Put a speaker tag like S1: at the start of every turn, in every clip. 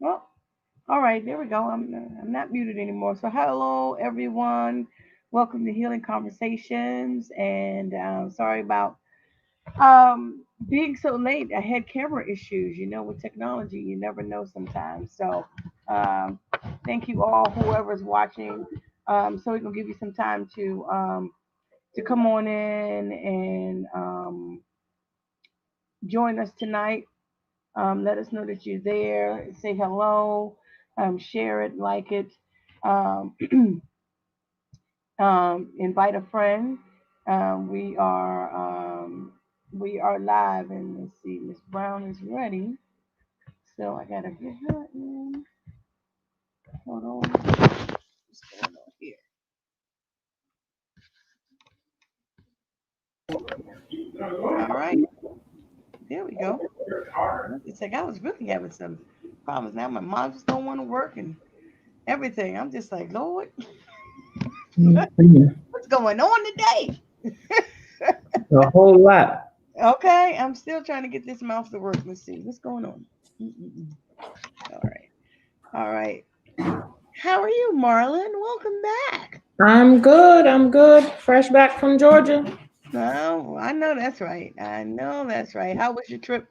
S1: Well, all right, there we go. I'm not muted anymore. So hello everyone. Welcome to Healing Conversations. And sorry about being so late. I had camera issues. You know, with technology, you never know sometimes. So um, thank you all, whoever's watching. So we can give you some time to come on in and join us tonight. Let us know that you're there. Say hello. Share it, like it. Um, invite a friend. Um, we are we are live, and let's see, Miss Brown is ready. So I gotta get her in. Hold on. What's going on here? All right, there we go. It's like I was really having some problems. Now my mom just don't want to work and everything. I'm just like, Lord,
S2: Mhm.
S1: what's going on today?
S2: A whole lot.
S1: Okay, I'm still trying to get this mouth to work. Let's see what's going on. Mm-mm-mm. All right, all right. How are you, Marlon? Welcome back.
S2: I'm good. I'm good. Fresh back from Georgia.
S1: Oh, I know that's right. I know that's right. How was your trip?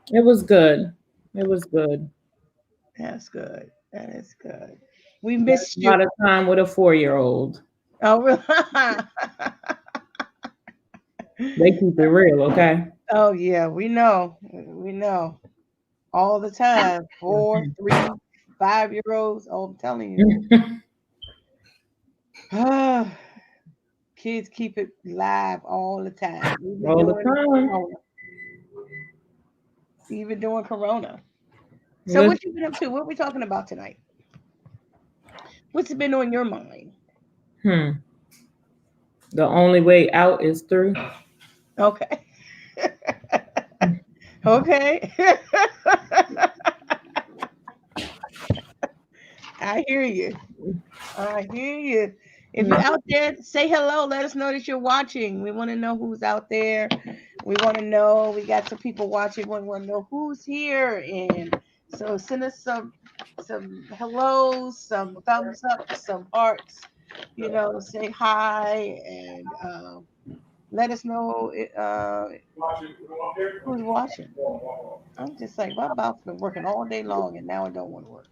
S2: It was good. It was good.
S1: That's good. That is good. We
S2: Spent
S1: missed
S2: a
S1: you.
S2: lot of time with a 4-year-old.
S1: Oh, really?
S2: They keep it real, okay?
S1: Oh, yeah. We know. We know. All the time. 4, 3, 5 year olds. Oh, I'm telling you. Kids keep it live all the time. Even
S2: All the
S1: during
S2: time.
S1: Corona. Even during Corona. So
S2: Lis-
S1: what you been up to? What we talking about tonight? What's been on your mind?
S2: Hmm. The only way out is through.
S1: Okay. Okay. I hear you. I hear you. If you're out there, say hello. Let us know that you're watching. We want to know who's out there. We want to know. We got some people watching. We want to know who's here, and so send us some hellos, some thumbs up, some hearts. You know, say hi, and let us know who's watching. I'm just like my mouth's been working all day long, and now it don't want to work.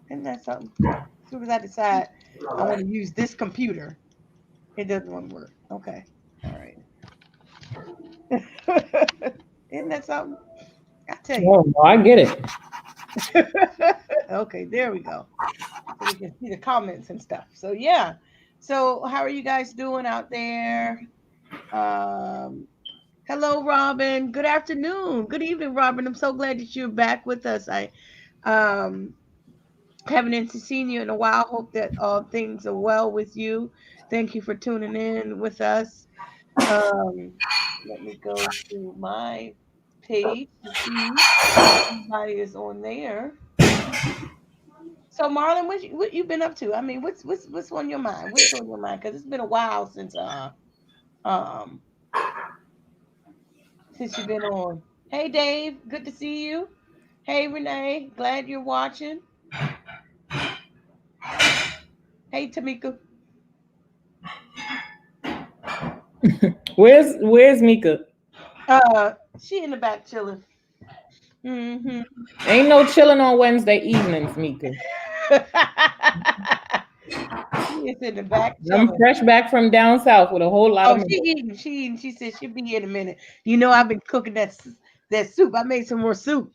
S1: Isn't that something? As soon as I decide I want to use this computer, it doesn't want to work. Okay. All right. Isn't that something? I tell you.
S2: Oh, no, I get it.
S1: Okay, there we go. So we can see the comments and stuff. So yeah. So how are you guys doing out there? Um, hello, Robin. Good afternoon. Good evening, Robin. I'm so glad that you're back with us. I um haven't seen you in a while. Hope that all things are well with you. Thank you for tuning in with us. Um, let me go to my page to see if anybody is on there. So, Marlon, what you been up to? I mean, what's on your mind? What's on your mind? Because it's been a while um since you've been on. Hey, Dave, good to see you. Hey, Renee, glad you're watching. Hey, Tamika.
S2: Where's Mika?
S1: She in the back chilling. Mm-hmm.
S2: Ain't no chilling on Wednesday evenings, Mika.
S1: She is in the back
S2: I'm
S1: chilling.
S2: fresh back from down south with a whole lot
S1: Oh,
S2: of
S1: she
S2: milk.
S1: eating. She eating. She said she'll be here in a minute. You know, I've been cooking that soup. I made some more soup.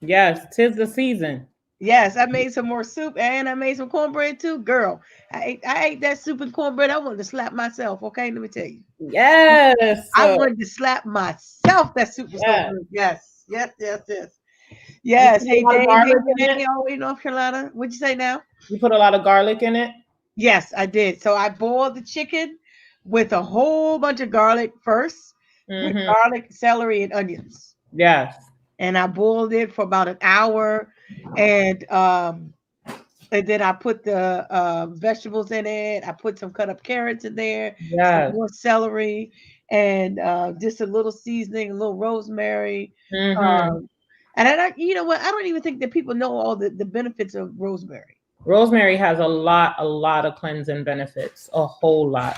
S2: Yes, tis the season.
S1: Yes, I made some more soup and I made some cornbread too. Girl, I ate that soup and cornbread. I wanted to slap myself. Okay, let me tell you.
S2: Yes.
S1: I wanted to slap myself. That soup was so
S2: Yes.
S1: good. Yes, yes, yes, yes.
S2: You
S1: Yes.
S2: put a
S1: Hey,
S2: lot of
S1: Dave. Hey,
S2: garlic in
S1: Renee.
S2: it.
S1: All the way in North Carolina. What'd you say now?
S2: You put a lot of garlic in it.
S1: Yes, I did. So I boiled the chicken with a whole bunch of garlic first, with
S2: Mm-hmm.
S1: garlic, celery, and onions.
S2: Yes.
S1: And I boiled it for about an hour, and and then I put the vegetables in it. I put some cut up carrots in there, some
S2: Yes.
S1: more celery, and just a little seasoning, a little rosemary.
S2: Mm-hmm.
S1: Um, And I don't, you know what? I don't even think that people know all the benefits of rosemary.
S2: Rosemary has a lot of cleansing benefits, a whole lot.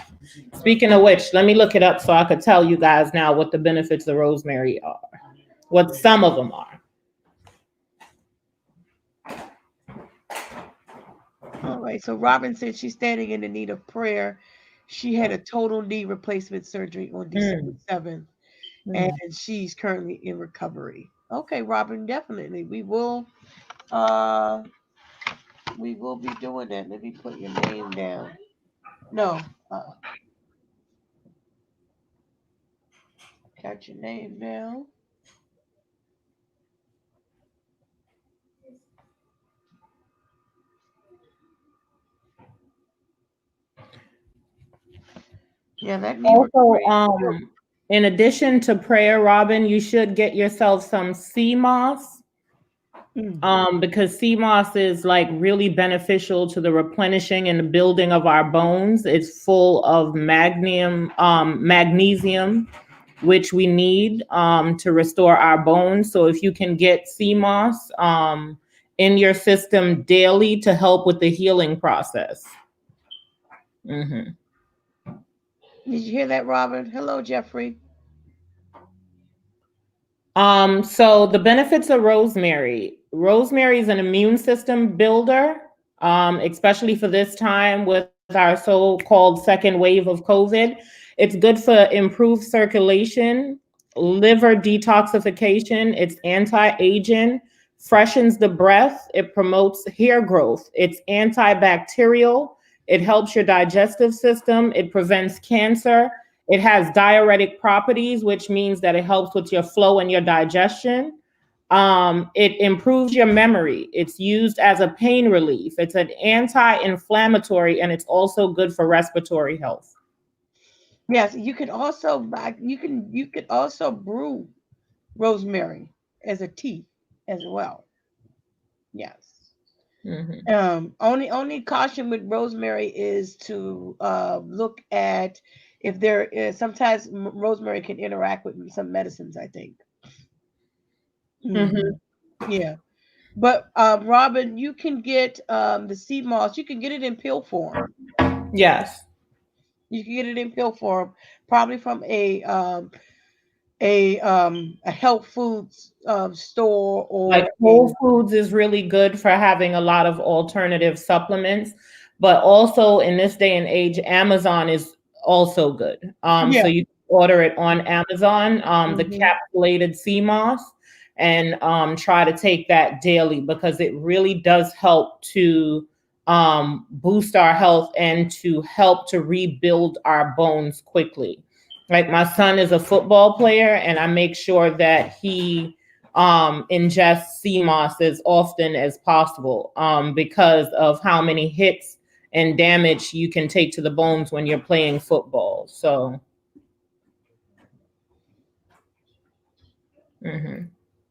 S2: Speaking of which, let me look it up so I could tell you guys now what the benefits of rosemary are, what some of them are.
S1: All right. So Robin said she's standing in the need of prayer. She had a total knee replacement surgery on December 7th, and she's currently in recovery. Okay, Robin, definitely. Uh we will be doing that. Let me put your name down. No, got your name down. Yeah, that knee
S2: Also,
S1: recovery.
S2: in addition to prayer, Robin, you should get yourself some sea moss. Because sea moss is like really beneficial to the replenishing and the building of our bones. It's full of magnesium, which we need to restore our bones. So if you can get sea moss in your system daily to help with the healing process.
S1: Did you hear that, Robin? Hello, Jeffrey.
S2: So the benefits of rosemary. Rosemary is an immune system builder, especially for this time with our so-called second wave of COVID. It's good for improved circulation, liver detoxification. It's anti-aging, freshens the breath. It promotes hair growth. It's antibacterial. It helps your digestive system. It prevents cancer. It has diuretic properties, which means that it helps with your flow and your digestion. It improves your memory. It's used as a pain relief. It's an anti-inflammatory, and it's also good for respiratory health.
S1: Yes, you could also brew rosemary as a tea as well. Yes. Only caution with rosemary is to look at if there is sometimes rosemary can interact with some medicines, I think. Yeah. But Robin, you can get the sea moss. You can get it in pill form.
S2: Yes.
S1: You can get it in pill form, probably from a health foods store
S2: Like
S1: or
S2: Whole Foods is really good for having a lot of alternative supplements, but also in this day and age, Amazon is also good. So
S1: yeah.
S2: you can order it on Amazon, the
S1: Hmm.
S2: capsulated sea moss, and try to take that daily because it really does help to boost our health and to help to rebuild our bones quickly. Like my son is a football player, and I make sure that he ingest sea moss as often as possible because of how many hits and damage you can take to the bones when you're playing football. So,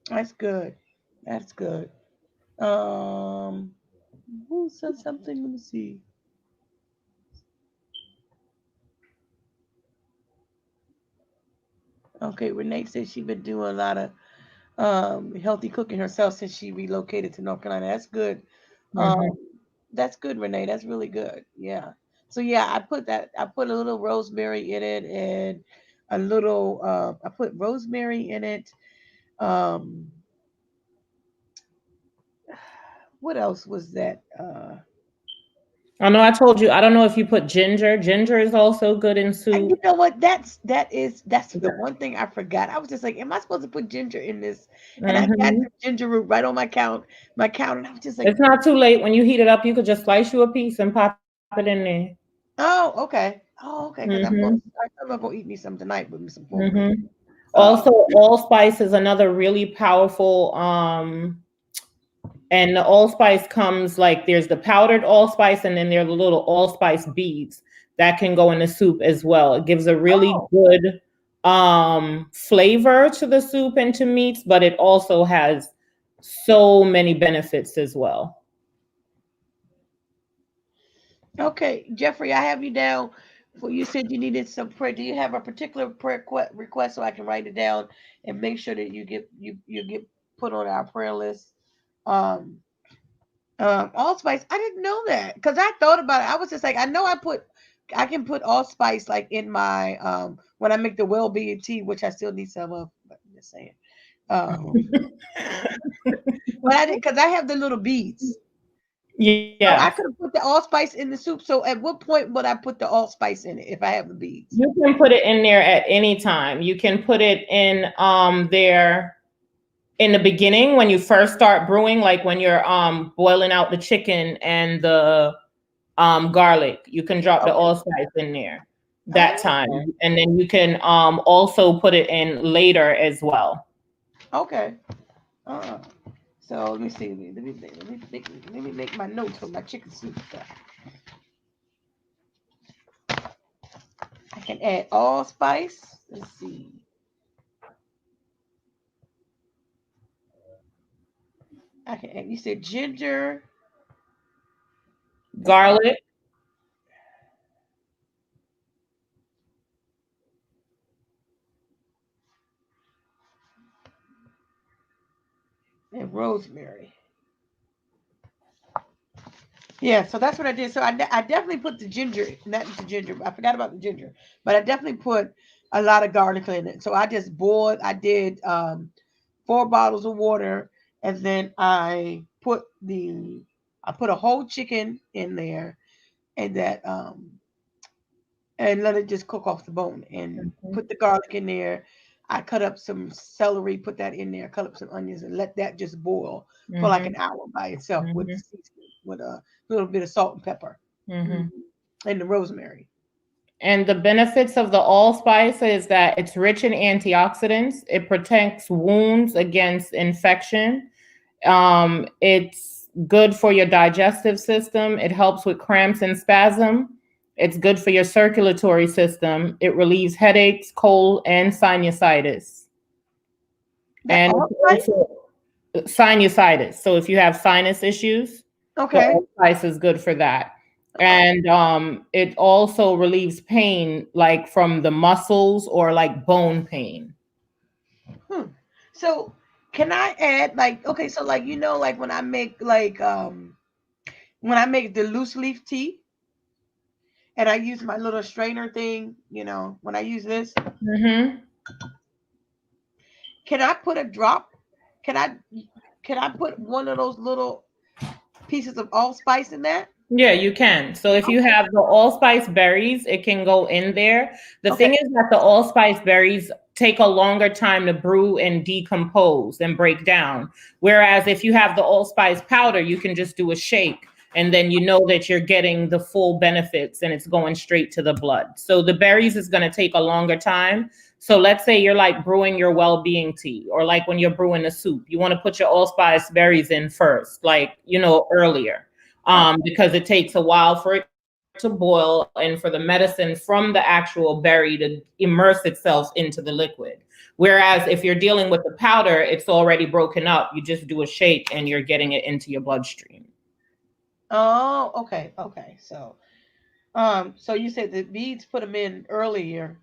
S1: That's good. That's good. Um, who said something? Let me see. Okay, Renee said she's been doing a lot of healthy cooking herself since she relocated to North Carolina. That's good.
S2: mhm.
S1: That's good, Renee. That's really good. Yeah. So yeah, I put a little rosemary in it and a little I put rosemary in it. Um what else was that?
S2: I know I told you, I don't know if you put ginger. Ginger is also good in
S1: And you
S2: soup.
S1: know what? That's the one thing I forgot. I was just like, am I supposed to put ginger in this? And I got
S2: Hmm.
S1: the ginger root right on my count, and I was just like,
S2: It's not too late. When you heat it up, you could just slice you a piece and pop it in there.
S1: oh, okay. Oh, okay, because
S2: Hmm.
S1: I'm gonna go eat me some tonight with me some cornbread.
S2: Hmm.
S1: Uh,
S2: Also, allspice is another really powerful and the allspice comes like there's the powdered allspice and then there are the little allspice beads that can go in the soup as well. It gives a really
S1: oh,
S2: good flavor to the soup and to meats, but it also has so many benefits as well.
S1: okay, Jeffrey, I have you down. For you said you needed some prayer. Do you have a particular prayer request so I can write it down and make sure that you get put on our prayer list. Um, allspice. I didn't know that because I thought about it. I was just like, I can put allspice like in my when I make the well-being tea, which I still need some of. But I'm just saying. But I did because I have the little beads. So
S2: Yes.
S1: I could have put the allspice in the soup. So at what point would I put the allspice in it if I have the beads?
S2: You can put it in there at any time. You can put it in there in the beginning when you first start brewing, like when you're boiling out the chicken and the garlic. You can drop the
S1: Okay.
S2: allspice in there that
S1: Oh,
S2: time. And then you can also put it in later as well.
S1: okay. Uh, so let me see. Let me make my notes for my chicken soup stuff. I can add allspice. Let's see. I can add, you said ginger
S2: Garlic.
S1: and rosemary. Yeah, so that's what I did. So I definitely put the ginger, not the ginger. I forgot about the ginger, but I definitely put a lot of garlic in it. So I just boiled. I did 4 bottles of water, and then I put a whole chicken in there, and that and let it just cook off the bone, and
S2: Mhm.
S1: put the garlic in there. I cut up some celery, put that in there, cut up some onions, and let that just boil for like an
S2: Mhm.
S1: hour by itself with
S2: Mhm.
S1: seasoning, with a little bit of salt and pepper. Mhm.
S2: Mhm.
S1: And the rosemary.
S2: And the benefits of the allspice is that it's rich in antioxidants. It protects wounds against infection. It's good for your digestive system. It helps with cramps and spasm. It's good for your circulatory system. It relieves headaches, cold, and sinusitis.
S1: The
S2: And
S1: allspice?
S2: it's also sinusitis. So if you have sinus issues, the
S1: Okay.
S2: allspice is good for that. And it also relieves pain, like from the muscles or like bone pain.
S1: Hmm. So can I add like, okay, so like like when I make the loose leaf tea and I use my little strainer thing, when I use this,
S2: Hmm.
S1: can I put a drop? Can I can I put one of those little pieces of allspice in that?
S2: Yeah, you can. So if you
S1: Okay.
S2: have the allspice berries, it can go in there. The
S1: Okay.
S2: thing is that the allspice berries take a longer time to brew and decompose and break down. Whereas if you have the allspice powder, you can just do a shake and then you know that you're getting the full benefits and it's going straight to the blood. So the berries is going to take a longer time. So let's say you're like brewing your well-being tea or like when you're brewing a soup, you want to put your allspice berries in first, like, earlier because it takes a while for it to boil and for the medicine from the actual berry to immerse itself into the liquid. Whereas if you're dealing with the powder, it's already broken up. You just do a shake and you're getting it into your bloodstream.
S1: Oh, okay. Okay. So you said the beads put them in earlier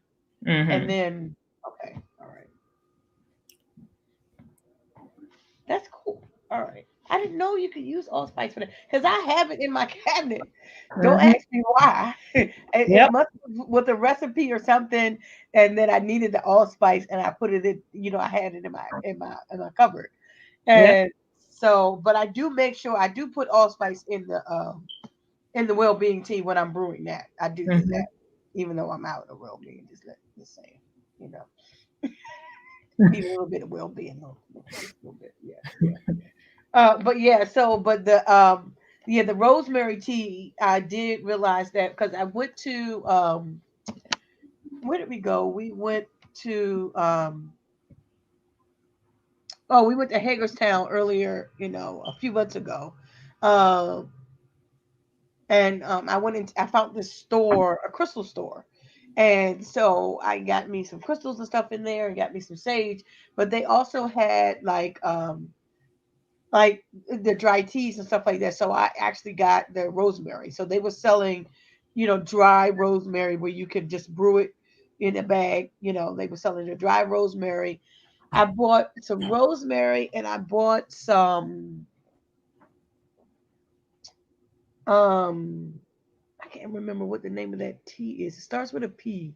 S1: and
S2: Hmm.
S1: then okay. All right. That's cool. All right. I didn't know you could use allspice for that because I have it in my cabinet. Don't
S2: Hmm.
S1: ask me why. It
S2: Yep.
S1: must with a recipe or something, and then I needed the allspice, and I put it in. I had it in my cupboard,
S2: Yep.
S1: and so. But I do make sure I do put allspice in the well-being tea when I'm brewing that. I do
S2: Hmm.
S1: that, even though I'm out of well-being. Just saying, you know, need a little bit of well-being, just a little bit. Yeah, yeah. But yeah, the rosemary tea, I did realize that because I went to where did we go? We went to we went to Hagerstown earlier, a few months ago. Um and I went in I found this store, a crystal store. And so I got me some crystals and stuff in there and got me some sage, but they also had like the dry teas and stuff like that. So I actually got the rosemary. So they were selling, dry rosemary where you could just brew it in a bag. They were selling the dry rosemary. I bought some rosemary and I bought some I can't remember what the name of that tea is. It starts with a P.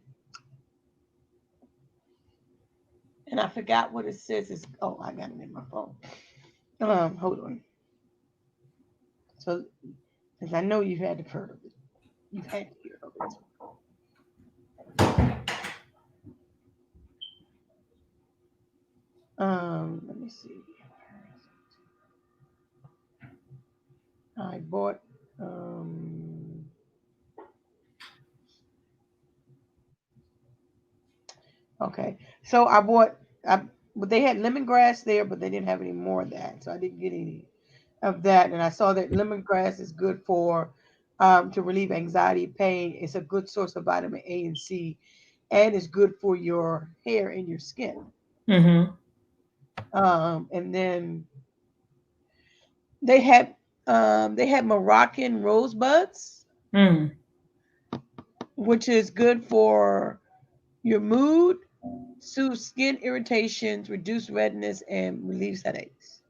S1: And I forgot what it says. It's, oh, I got it in my phone. Hold on. So, because I know you've had to heard of it. You've had to hear of it. Let me see. I bought okay. So but they had lemongrass there, but they didn't have any more of that. So I didn't get any of that. And I saw that lemongrass is good for to relieve anxiety, pain. It's a good source of vitamin A and C, and it's good for your hair and your skin.
S2: Mm-hmm.
S1: And then they had Moroccan rosebuds, which is good for your mood, soothes skin irritations, reduce redness, and relieves headaches.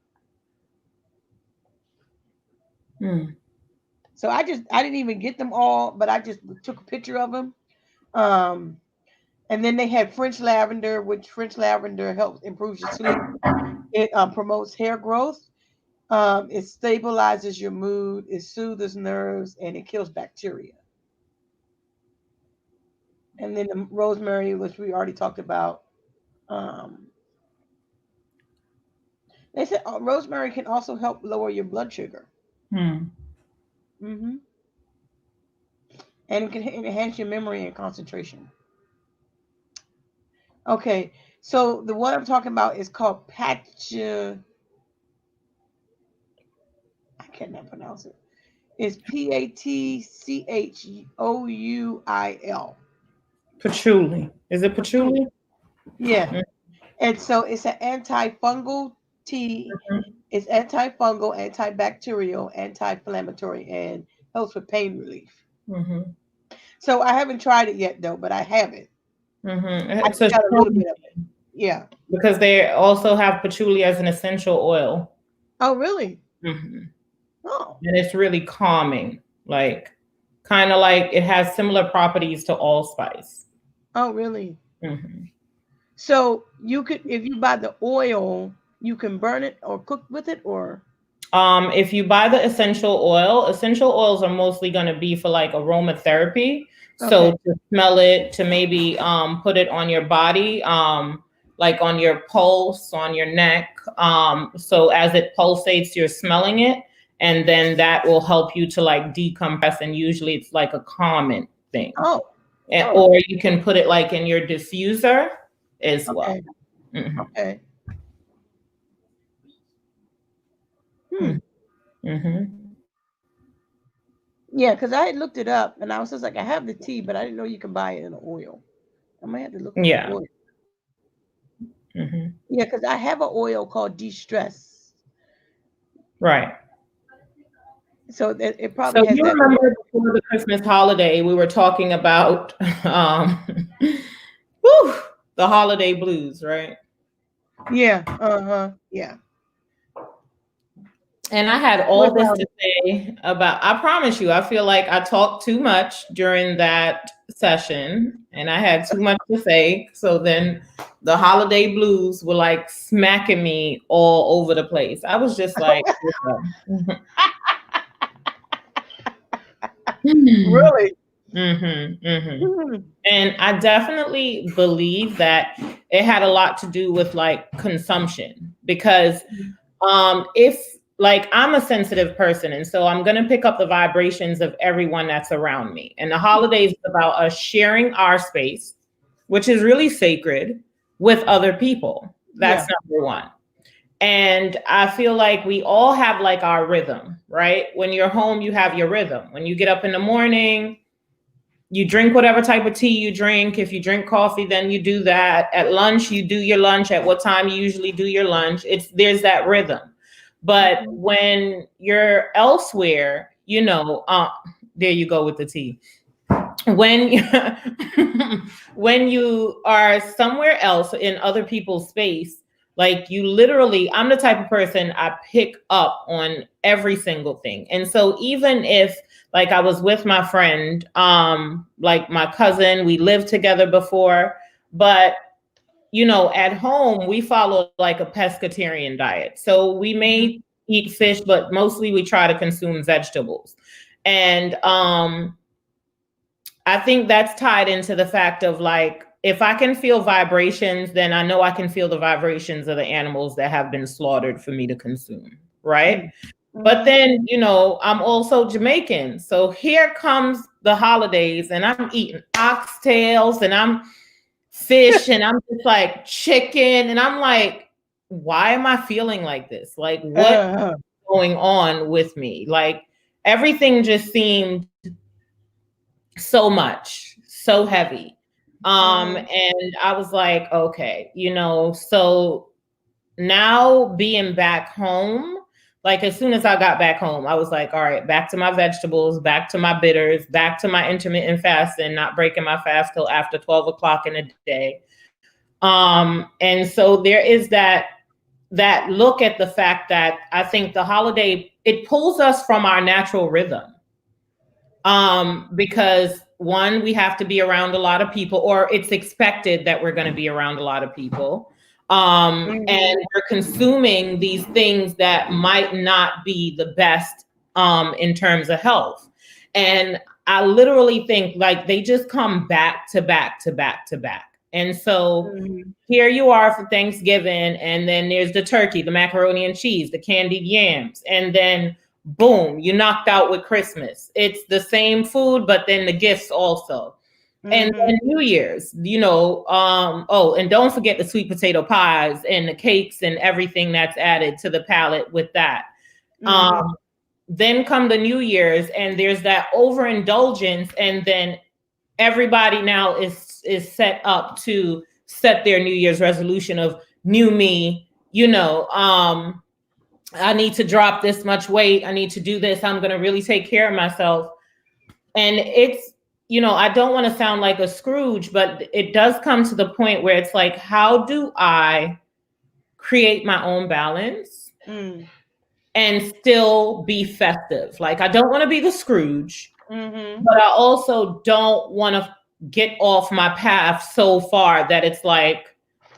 S1: So I didn't even get them all, but I just took a picture of them. And then they had French lavender, which French lavender helps improve your sleep. It promotes hair growth. It stabilizes your mood. It soothes nerves, and it kills bacteria. And then the rosemary, which we already talked about. They said rosemary can also help lower your blood sugar. Mm-hmm. And it can enhance your memory and concentration. Okay, so the one I'm talking about is called I cannot pronounce it. It's PATCHOUIL.
S2: Patchouli. Is it patchouli?
S1: Yeah. And so it's an antifungal tea. It's antifungal, antibacterial, anti-inflammatory, and helps with pain relief. So I haven't tried it yet, though, but I have it. I just got a little bit of it. Yeah.
S2: Because they also have patchouli as an essential oil.
S1: Oh, really?
S2: Oh. And it's really calming, like kind of like it has similar properties to allspice.
S1: Oh, really? So you could, if you buy the oil, you can burn it or cook with it, or
S2: if you buy the essential oils are mostly going to be for like aromatherapy. So to smell it, to maybe put it on your body, like on your pulse, on your neck. So as it pulsates, you're smelling it, and then that will help you to like decompress. And usually it's like a calming thing. Or you can put it like in your diffuser as well.
S1: Okay. Yeah, because I had looked it up and I was just like, I have the tea, but I didn't know you can buy it in oil. I might have to look at the oil. Yeah, because I have an oil called De-Stress.
S2: Right.
S1: So it probably has
S2: you
S1: that.
S2: Remember before the Christmas holiday, we were talking about the holiday blues, right?
S1: Yeah. Yeah.
S2: And I had all this to say about, I promise you, I feel like I talked too much during that session and I had too much to say. So then the holiday blues were like smacking me all over the place. I was just like,
S1: really?
S2: And I definitely believe that it had a lot to do with like consumption, because if like I'm a sensitive person, and so I'm going to pick up the vibrations of everyone that's around me. And the holidays is about us sharing our space, which is really sacred, with other people. That's number one. And I feel like we all have like our rhythm, right? When you're home, you have your rhythm. When you get up in the morning, you drink whatever type of tea you drink. If you drink coffee, then you do that. At lunch, you do your lunch at what time you usually do your lunch. There's that rhythm. But when you're elsewhere, there you go with the tea. When you are somewhere else in other people's space, Like you literally, I'm the type of person I pick up on every single thing. And so even if like I was with my friend, like my cousin, we lived together before, but you know, at home we follow like a pescatarian diet. So we may eat fish, but mostly we try to consume vegetables. And I think that's tied into the fact of like, if I can feel vibrations, then I know I can feel the vibrations of the animals that have been slaughtered for me to consume, right? But then, you know, I'm also Jamaican. So here comes the holidays and I'm eating oxtails and I'm fish and I'm just like chicken. And I'm like, why am I feeling like this? Like, what's going on with me? Like, everything just seemed so much, so heavy. And I was like, okay, you know, so now being back home, like as soon as I got back home, I was like, all right, back to my vegetables, back to my bitters, back to my intermittent fasting, not breaking my fast till after 12 o'clock in the day. And so there is that look at the fact that I think the holiday, it pulls us from our natural rhythm. Because one, we have to be around a lot of people, or it's expected that we're going to be around a lot of people. And we're consuming these things that might not be the best in terms of health. And I literally think like they just come back to back to back to back. And so here you are for Thanksgiving, and then there's the turkey, the macaroni and cheese, the candied yams, and then boom, you knocked out with Christmas. It's the same food, but then the gifts also. And then New Year's, you know, oh, and don't forget the sweet potato pies and the cakes and everything that's added to the palate with that. Then come the New Year's, and there's that overindulgence, and then everybody now is set up to set their New Year's resolution of new me, you know, I need to drop this much weight. I need to do this. I'm going to really take care of myself. And it's, you know, I don't want to sound like a Scrooge, but it does come to the point where it's like, how do I create my own balance and still be festive? Like, I don't want to be the Scrooge, but I also don't want to get off my path so far that it's like,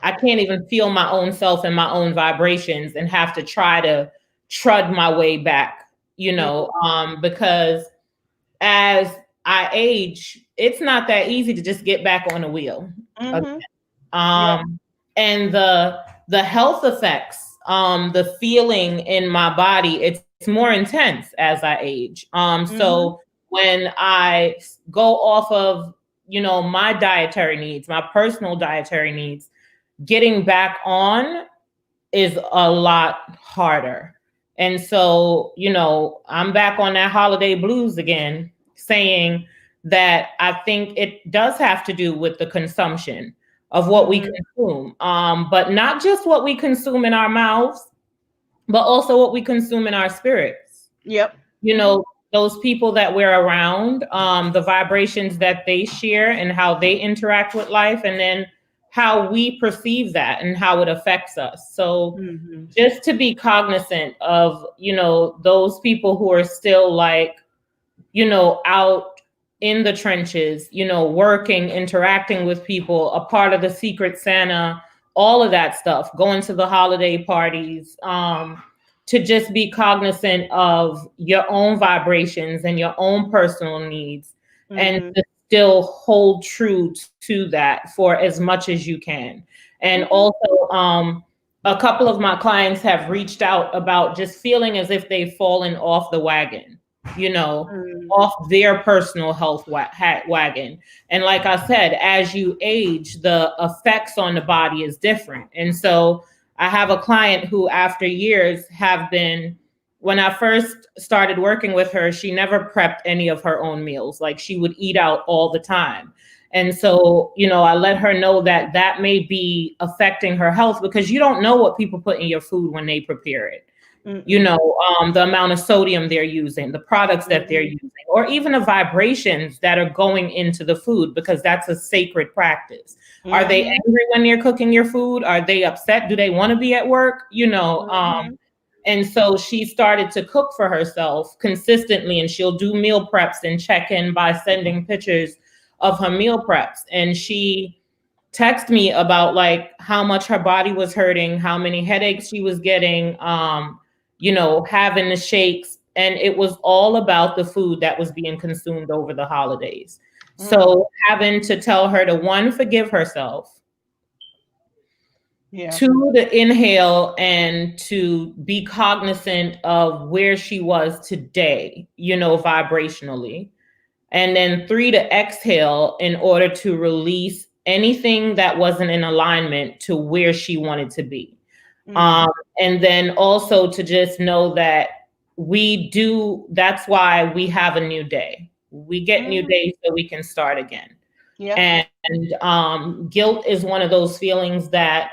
S2: I can't even feel my own self and my own vibrations and have to try to trud my way back, you know, because as I age, it's not that easy to just get back on the wheel. And the health effects, the feeling in my body, it's more intense as I age. So when I go off of, you know, my dietary needs, my personal dietary needs, getting back on is a lot harder. And so, you know, I'm back on that holiday blues again, saying that I think it does have to do with the consumption of what we consume, but not just what we consume in our mouths, but also what we consume in our spirits. You know, those people that we're around, the vibrations that they share and how they interact with life, and then how we perceive that and how it affects us. So just to be cognizant of, you know, those people who are still like, you know, out in the trenches, you know, working, interacting with people, a part of the Secret Santa, all of that stuff, going to the holiday parties, to just be cognizant of your own vibrations and your own personal needs, and to still hold true to that for as much as you can. And also, a couple of my clients have reached out about just feeling as if they've fallen off the wagon, you know, off their personal health wagon. And like I said, as you age, the effects on the body is different. And so I have a client who, after years, have been, when I first started working with her, she never prepped any of her own meals. Like, she would eat out all the time. And so, you know, I let her know that that may be affecting her health, because you don't know what people put in your food when they prepare it. you
S1: Mm-mm.
S2: know, the amount of sodium they're using, the products that they're
S1: Mhm.
S2: using, or even the vibrations that are going into the food, because that's a sacred practice. Are they
S1: Mhm.
S2: angry when you're cooking your food? Are they upset? Do they want to be at work? You know,
S1: Mhm.
S2: and so she started to cook for herself consistently, and she'll do meal preps and check in by sending pictures of her meal preps. And she texted me about like how much her body was hurting, how many headaches she was getting, you know, having the shakes. And it was all about the food that was being consumed over the holidays.
S1: Mm.
S2: So having to tell her to, one, forgive herself,
S1: Yeah.
S2: two, to inhale and to be cognizant of where she was today, you know, vibrationally. And then three, to exhale in order to release anything that wasn't in alignment to where she wanted to be.
S1: Mm.
S2: Um, and then also to just know that that's why we have a new day. We get new
S1: Mhm.
S2: days so we can start again.
S1: Yeah.
S2: And guilt is one of those feelings that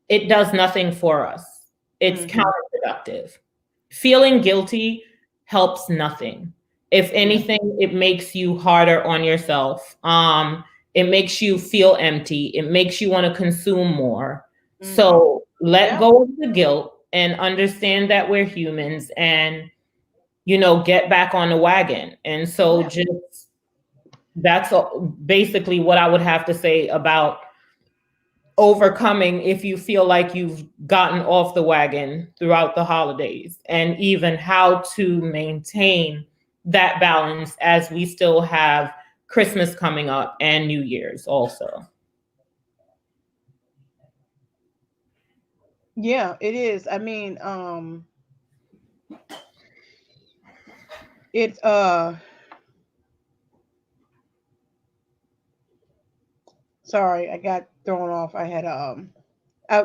S2: it does nothing for us. It's
S1: Mhm.
S2: counterproductive. Feeling guilty helps nothing. If
S1: Yeah.
S2: anything, it makes you harder on yourself. It makes you feel empty. It makes you want to consume more.
S1: Mhm.
S2: So let
S1: Yeah.
S2: go of the guilt and understand that we're humans, and, you know, get back on the wagon. And so
S1: Yeah.
S2: just basically what I would have to say about overcoming if you feel like you've gotten off the wagon throughout the holidays, and even how to maintain that balance as we still have Christmas coming up and New Year's also.
S1: Yeah, it is. I mean, it's sorry, I got thrown off. I had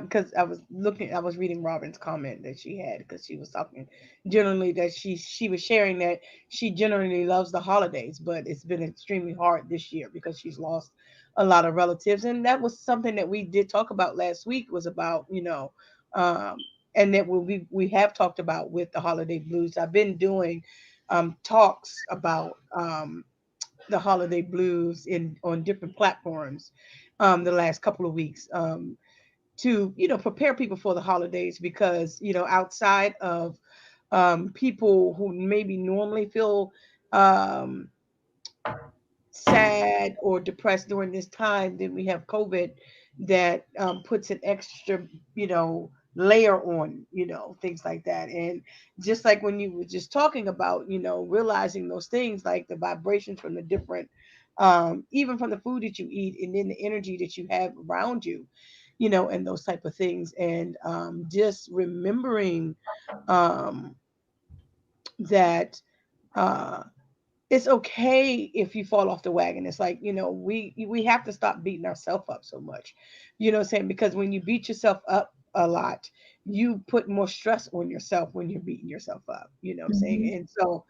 S1: because I was reading Robin's comment that she had because she was talking generally that she was sharing that she generally loves the holidays, but it's been extremely hard this year because she's lost a lot of relatives, and that was something that we did talk about last week was about um, and that we have talked about with the holiday blues. I've been doing talks about the holiday blues in on different platforms the last couple of weeks. To prepare people for the holidays because outside of people who maybe normally feel um, sad or depressed during this time, then we have COVID that puts an extra layer on things like that. And just like when you were just talking about realizing those things like the vibrations from the different even from the food that you eat and then the energy that you have around you, and those type of things. And just remembering um, that uh, it's okay if you fall off the wagon. It's like, we have to stop beating ourselves up so much. You know what I'm saying? Because when you beat yourself up a lot, you put more stress on yourself when you're beating yourself up. You know what I'm saying?
S2: Mhm.
S1: And so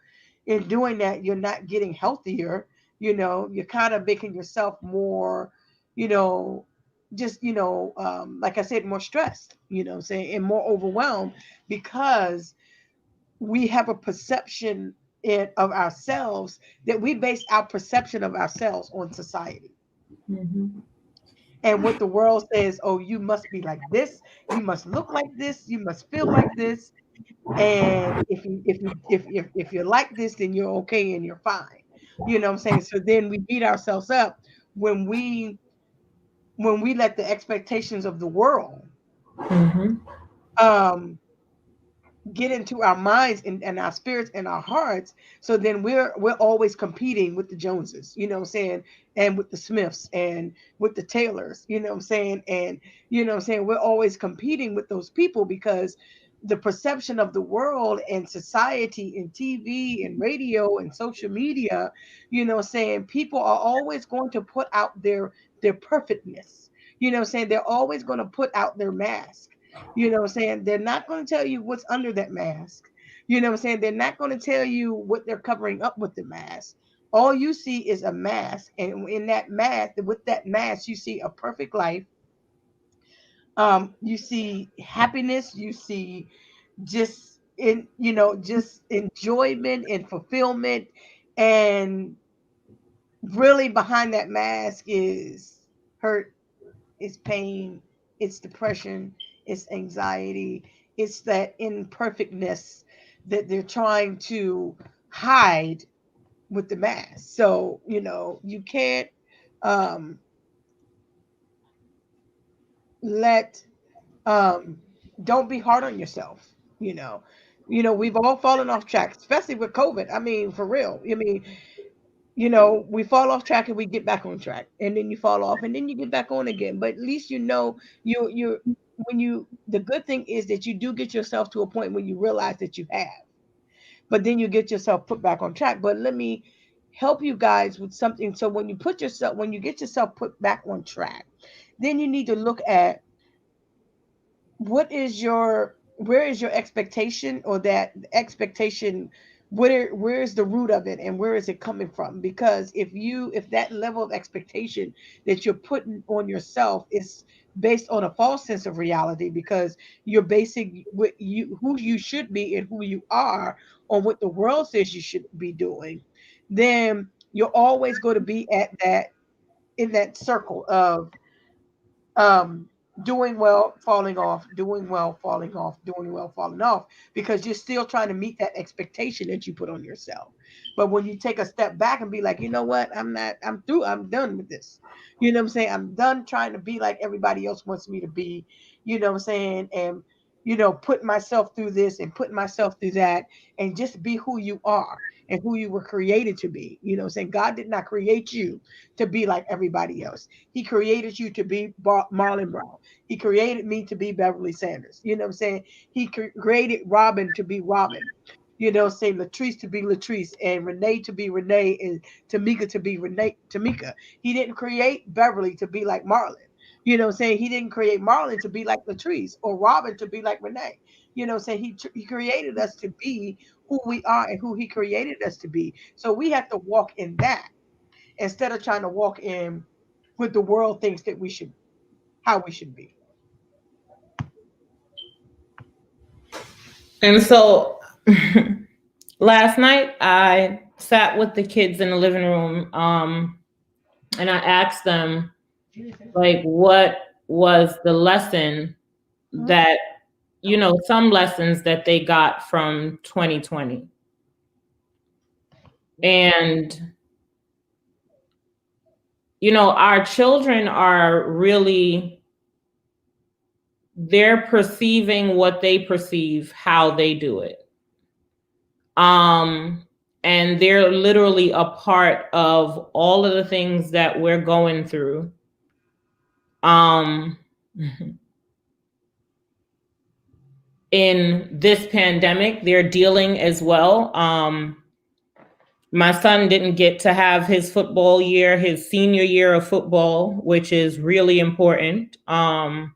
S1: in doing that, you're not getting healthier. You're kind of making yourself more, you know, just, like I said, more stressed, what I'm saying, and more overwhelmed because we have a perception of ourselves that we base our perception of ourselves on society
S2: Mhm.
S1: and what the world says. Oh, you must be like this, you must look like this, you must feel like this, and if you're like this, then you're okay and you're fine. You know what I'm saying? So then we beat ourselves up when we let the expectations of the world
S2: Mhm.
S1: um get into our minds and our spirits and our hearts. So then we're always competing with the Joneses, what I'm saying, and with the Smiths and with the Taylors, what I'm saying, and what I'm saying, we're always competing with those people because the perception of the world and society and TV and radio and social media, what I'm saying, people are always going to put out their perfectness. What I'm saying, they're always going to put out their mask. What I'm saying? They're not going to tell you what's under that mask. What I'm saying? They're not going to tell you what they're covering up with the mask. All you see is a mask. And in that mask, with that mask, you see a perfect life. You see happiness. You see just in, just enjoyment and fulfillment. And really behind that mask is hurt, it's pain, it's depression, it's anxiety, it's that imperfectness that they're trying to hide with the mask. So, you can't um, let, um, don't be hard on yourself. You know, we've all fallen off track, especially with COVID. I mean, for real. I mean, we fall off track and we get back on track, and then you fall off and then you get back on again. But at least you when you the good thing is that you do get yourself to a point where you realize that you have, but then you get yourself put back on track. But let me help you guys with something. So when you get yourself put back on track, then you need to look at where is your expectation, or that expectation, where is the root of it and where is it coming from? Because if that level of expectation that you're putting on yourself is based on a false sense of reality, because you're basing who you should be and who you are on what the world says you should be doing, then you're always going to be at that in that circle of um, doing well, falling off, doing well, falling off, doing well, falling off, because you're still trying to meet that expectation that you put on yourself. But when you take a step back and be like, you know what, I'm through, I'm done with this. You know what I'm saying? I'm done trying to be like everybody else wants me to be, you know what I'm saying? And, putting myself through this and putting myself through that, and just be who you are and who you were created to be. You know what I'm saying? God did not create you to be like everybody else. He created you to be Marlon Brown. He created me to be Beverly Sanders. You know what I'm saying? He created Robin to be Robin. Say Latrice to be Latrice, and Renee to be Renee, and Tamika to be Renee Tamika. He didn't create Beverly to be like Marlon. You know what I'm saying? He didn't create Marlon to be like Latrice, or Robin to be like Renee. You know what I'm saying? He created us to be who we are and who he created us to be. So we have to walk in that, instead of trying to walk in what the world thinks that how we should be.
S2: And so last night I sat with the kids in the living room, and I asked them, like, what was the lesson that, some lessons that they got from 2020. And, our children are really, they're perceiving what they perceive, how they do it. And they're literally a part of all of the things that we're going through. In this pandemic, they're dealing as well. My son didn't get to have his football year, his senior year of football, which is really important. My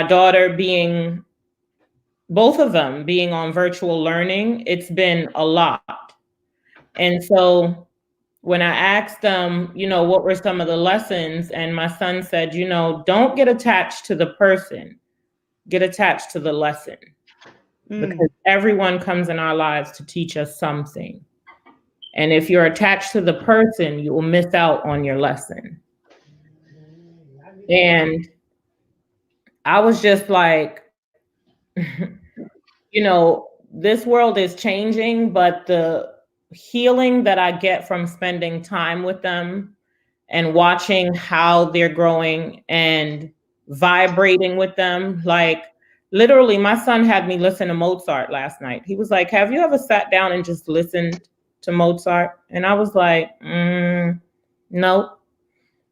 S2: daughter both of them being on virtual learning, it's been a lot. And so when I asked them, what were some of the lessons, and my son said, don't get attached to the person, get attached to the lesson. Because everyone comes in our lives to teach us something. And if you're attached to the person, you will miss out on your lesson. And I was just like, this world is changing, but the healing that I get from spending time with them and watching how they're growing and vibrating with them, like, literally, my son had me listen to Mozart last night. He was like, have you ever sat down and just listened to Mozart? And I was like, no.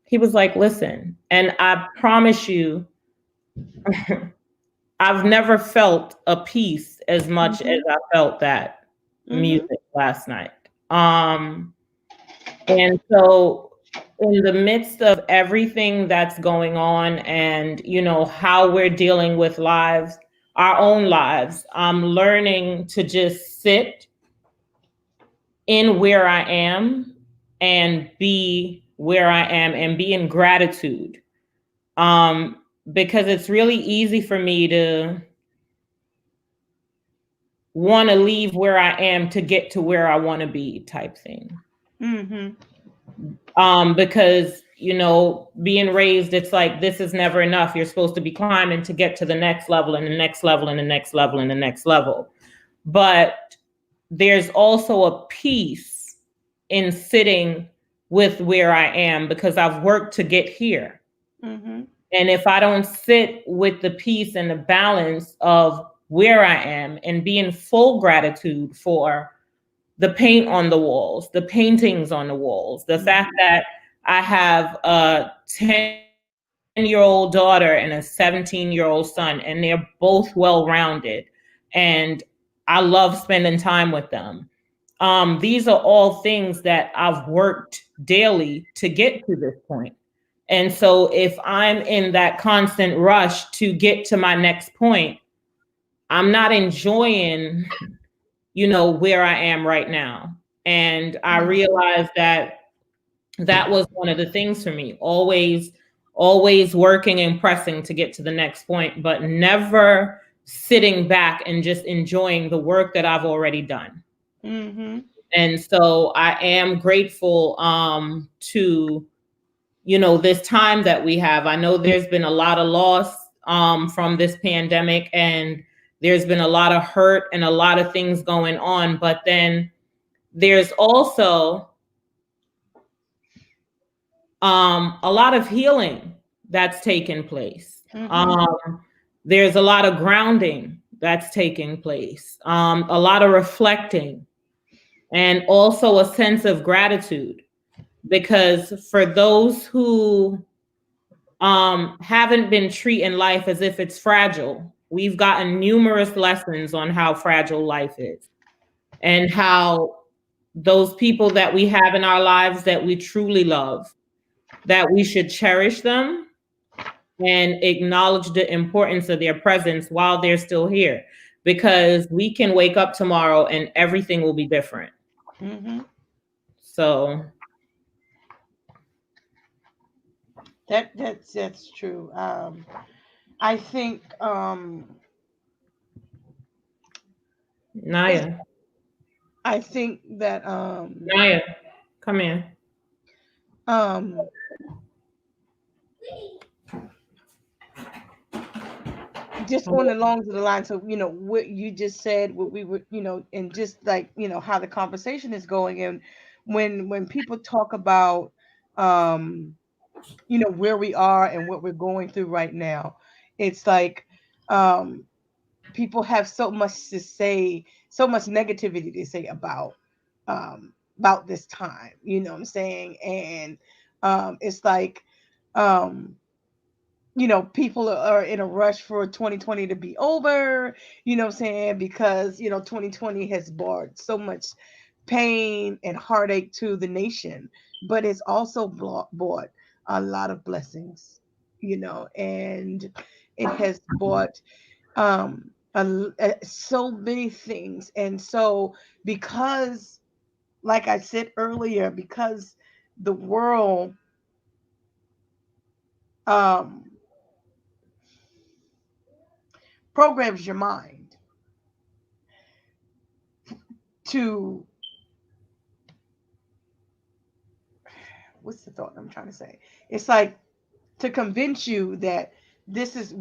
S2: He was like, listen. And I promise you, I've never felt a peace as much as I felt that music last night. And so in the midst of everything that's going on, and, how we're dealing with our own lives, I'm learning to just sit in where I am and be where I am and be in gratitude. Because it's really easy for me to want to leave where I am to get to where I want to be type thing. Because, being raised, it's like, this is never enough. You're supposed to be climbing to get to the next level and the next level and the next level and the next level. But there's also a peace in sitting with where I am because I've worked to get here. And if I don't sit with the peace and the balance of where I am and be in full gratitude for the paint on the walls, the paintings on the walls, the fact that I have a 10-year-old daughter and a 17-year-old son, and they're both well-rounded, and I love spending time with them. These are all things that I've worked daily to get to this point. And so if I'm in that constant rush to get to my next point, I'm not enjoying, where I am right now. And I realized that was one of the things for me, always working and pressing to get to the next point, but never sitting back and just enjoying the work that I've already done. And so I am grateful to, this time that we have. I know there's been a lot of loss from this pandemic, and there's been a lot of hurt and a lot of things going on, but then there's also a lot of healing that's taken place. There's a lot of grounding that's taking place, a lot of reflecting, and also a sense of gratitude. Because for those who haven't been treating life as if it's fragile, we've gotten numerous lessons on how fragile life is and how those people that we have in our lives that we truly love, that we should cherish them and acknowledge the importance of their presence while they're still here, because we can wake up tomorrow and everything will be different. So
S1: that's true. I think
S2: Naya.
S1: I think that
S2: Naya, come in.
S1: Just going along to the lines of what you just said, what we were and just like how the conversation is going, and when people talk about where we are and what we're going through right now, it's like people have so much to say, so much negativity to say about this time, what I'm saying? And it's like people are in a rush for 2020 to be over, what I'm saying? Because 2020 has brought so much pain and heartache to the nation, but it's also brought a lot of blessings, and it has brought so many things. And so, because, like I said earlier, because the world programs your mind to, what's the thought I'm trying to say? It's like to convince you that this is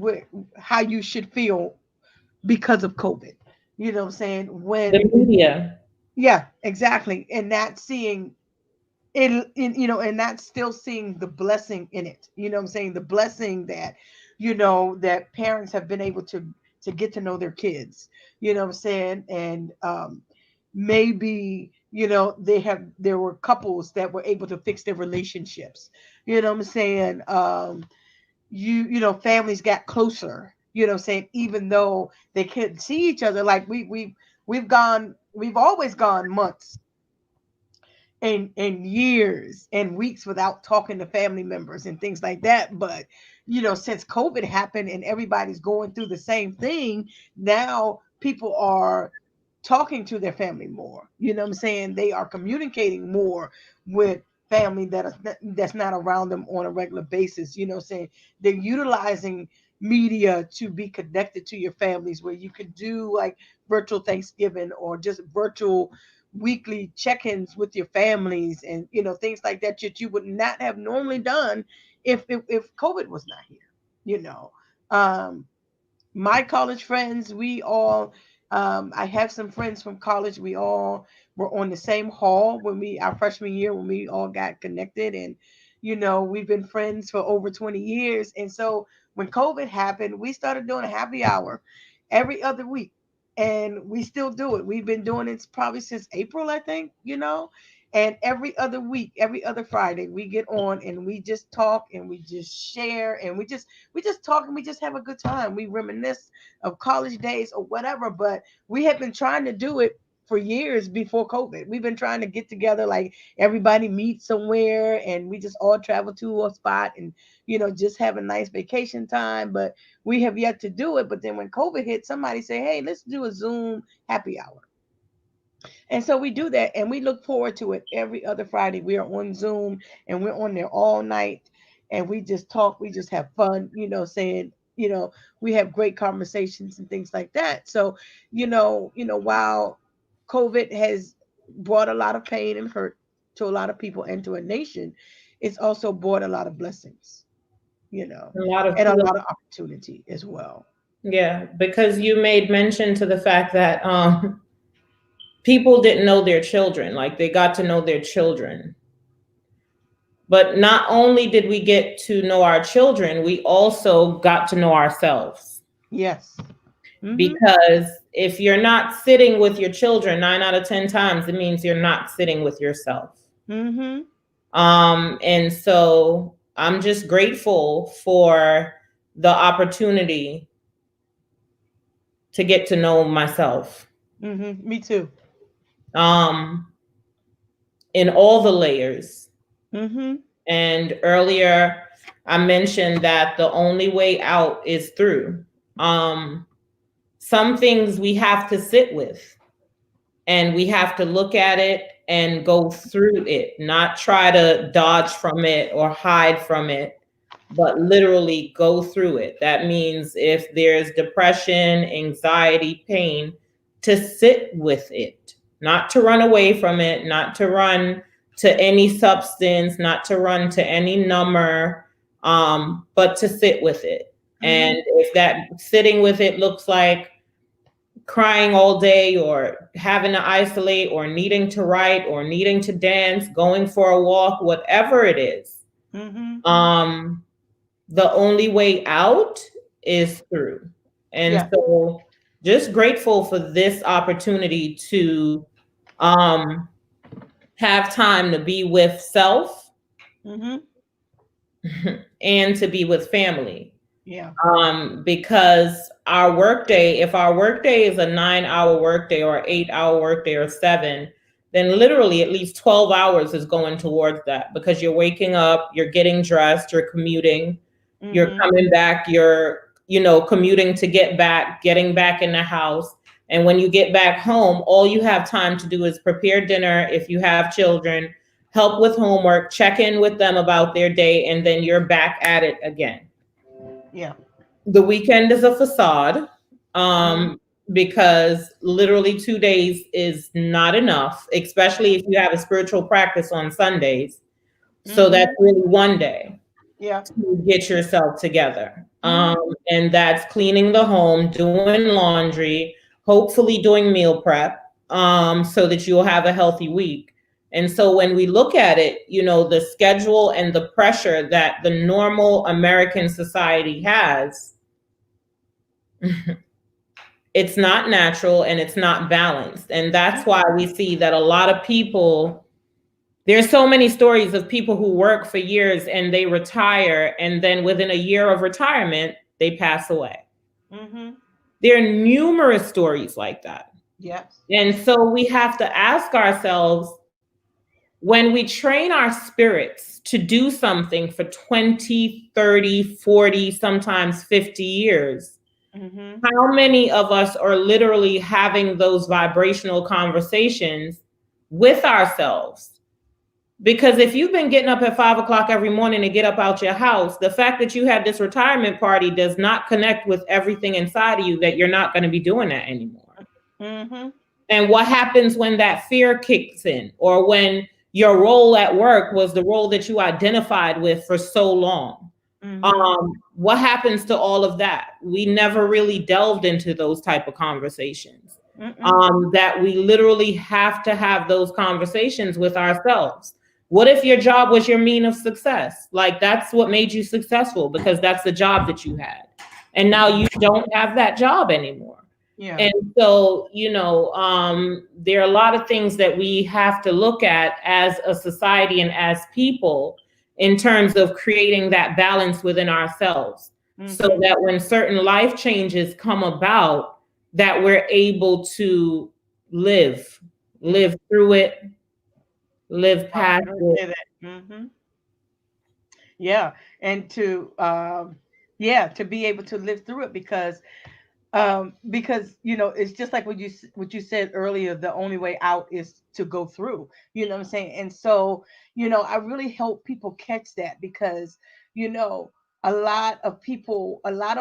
S1: how you should feel because of COVID. You know what I'm saying? When
S2: the media.
S1: Yeah, exactly. And not seeing it, and not still seeing the blessing in it. You know what I'm saying? The blessing that, that parents have been able to get to know their kids. You know what I'm saying? And maybe, there were couples that were able to fix their relationships. You know what I'm saying? Families got closer, what I'm saying, even though they couldn't see each other. Like we've always gone months and years and weeks without talking to family members and things like that. But since COVID happened and everybody's going through the same thing, now people are talking to their family more. You know what I'm saying? They are communicating more with family that's not around them on a regular basis. You know what I'm saying? They're utilizing media to be connected to your families, where you could do like virtual Thanksgiving or just virtual weekly check-ins with your families, and things like that that you would not have normally done if COVID was not here. You know, um, my college friends, we all, I have some friends from college. We all were on the same hall when our freshman year, when we all got connected. And, we've been friends for over 20 years. And so when COVID happened, we started doing a happy hour every other week. And we still do it. We've been doing it probably since April, I think. And every other week, every other Friday, we get on and we just talk and we just share and we just talk and we just have a good time. We reminisce of college days or whatever, but we have been trying to do it for years before COVID. We've been trying to get together, like everybody meet somewhere and we just all travel to a spot and just have a nice vacation time. But we have yet to do it. But then when COVID hit, somebody say, "Hey, let's do a Zoom happy hour." And so we do that and we look forward to it every other Friday. We are on Zoom and we're on there all night and we just talk, we just have fun, saying, we have great conversations and things like that. So, while COVID has brought a lot of pain and hurt to a lot of people and to a nation, it's also brought a lot of blessings,
S2: A lot of
S1: and a
S2: healing.
S1: lot of opportunity as well.
S2: Yeah, because you made mention to the fact that people didn't know their children, like they got to know their children. But not only did we get to know our children, we also got to know ourselves.
S1: Yes. Mm-hmm.
S2: Because if you're not sitting with your children 9 out of 10 times, it means you're not sitting with yourself.
S1: Mm-hmm.
S2: And so I'm just grateful for the opportunity to get to know myself.
S1: Mm-hmm. Me too.
S2: In all the layers.
S1: Mm-hmm.
S2: And earlier I mentioned that the only way out is through. Some things we have to sit with and we have to look at it and go through it, not try to dodge from it or hide from it, but literally go through it. That means if there's depression, anxiety, pain, to sit with it, not to run away from it, not to run to any substance, not to run to any number, but to sit with it. Mm-hmm. And if that sitting with it looks like crying all day or having to isolate or needing to write or needing to dance, going for a walk, whatever it is, mm-hmm. The only way out is through. And so just grateful for this opportunity to have time to be with self, mm-hmm. and to be with family.
S1: Yeah.
S2: Because our workday, if our workday is a 9-hour workday or 8-hour workday or 7, then literally at least 12 hours is going towards that, because you're waking up, you're getting dressed, you're commuting, mm-hmm. you're coming back, you're, commuting to get back, getting back in the house. And when you get back home, all you have time to do is prepare dinner. If you have children, help with homework, check in with them about their day, and then you're back at it again.
S1: Yeah.
S2: The weekend is a facade, because literally 2 days is not enough, especially if you have a spiritual practice on Sundays. Mm-hmm. So that's really one day, to get yourself together. Mm-hmm. And that's cleaning the home, doing laundry, hopefully doing meal prep, so that you'll have a healthy week. And so when we look at it, the schedule and the pressure that the normal American society has, it's not natural and it's not balanced. And that's why we see that a lot of people, there's so many stories of people who work for years and they retire, and then within a year of retirement, they pass away. Mm-hmm. There are numerous stories like that.
S1: Yes.
S2: And so we have to ask ourselves, when we train our spirits to do something for 20, 30, 40, sometimes 50 years, mm-hmm. how many of us are literally having those vibrational conversations with ourselves Because if you've been getting up at 5 o'clock every morning to get up out your house, the fact that you had this retirement party does not connect with everything inside of you that you're not going to be doing that anymore.
S1: Mm-hmm.
S2: And what happens when that fear kicks in, or when your role at work was the role that you identified with for so long?
S1: Mm-hmm.
S2: What happens to all of that? We never really delved into those type of conversations.
S1: Mm-mm.
S2: That we literally have to have those conversations with ourselves. What if your job was your mean of success? Like, that's what made you successful because that's the job that you had. And now you don't have that job anymore.
S1: Yeah.
S2: And so, there are a lot of things that we have to look at as a society and as people in terms of creating that balance within ourselves, so
S1: Mm-hmm.
S2: that when certain life changes come about, that we're able to live, live through it, live
S1: I was
S2: past
S1: gonna
S2: it.
S1: say that. Mm-hmm. Yeah, and to yeah, to be able to live through it because it's just like what you said earlier, the only way out is to go through, you know what I'm saying? And so, I really hope people catch that because, you know a lot of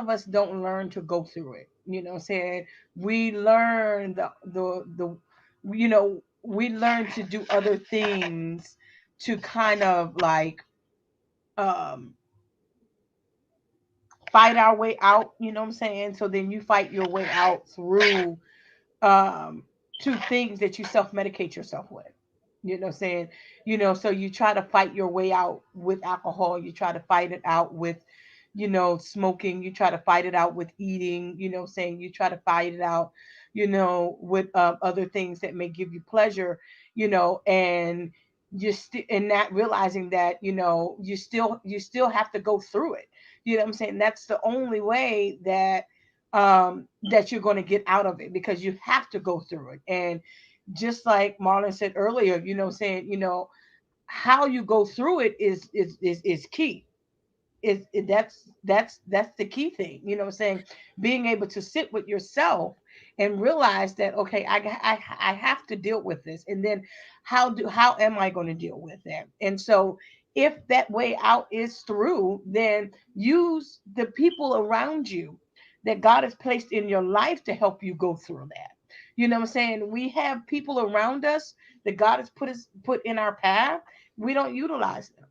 S1: us don't learn to go through it, you know what I'm saying? We learn we learn to do other things to kind of like um fight our way out, you know what I'm saying? So then you fight your way out through um to things that you self-medicate yourself with. You know what I'm saying? So you try to fight your way out with alcohol, you try to fight it out with smoking, you try to fight it out with eating, you know what I'm saying? You try to fight it out, with other things that may give you pleasure, and and not realizing that, you still have to go through it. You know what I'm saying? That's the only way that you're going to get out of it, because you have to go through it. And just like Marlon said earlier, saying, how you go through it is key. That's the key thing, what I'm saying? Being able to sit with yourself and realize that, okay, I have to deal with this, and then how am I going to deal with that? And so if that way out is through, then use the people around you that God has placed in your life to help you go through that. You know what I'm saying? We have people around us that God has put in our path. We don't utilize them.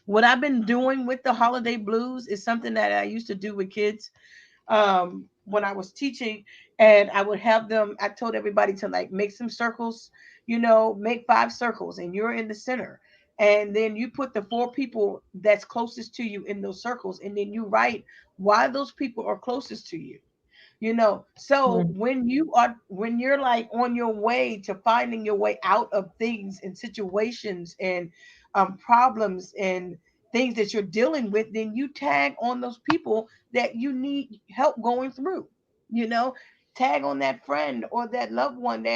S1: What I've been doing with the holiday blues is something that I used to do with kids when I was teaching, and I would have them. I told everybody to like make some circles, make 5 circles, and you're in the center. And then you put the 4 people that's closest to you in those circles, and then you write why those people are closest to you. So
S2: Mm.
S1: when you're like on your way to finding your way out of things and situations and problems and things that you're dealing with, then you tag on those people that you need help going through. you know Tag on that friend or that loved one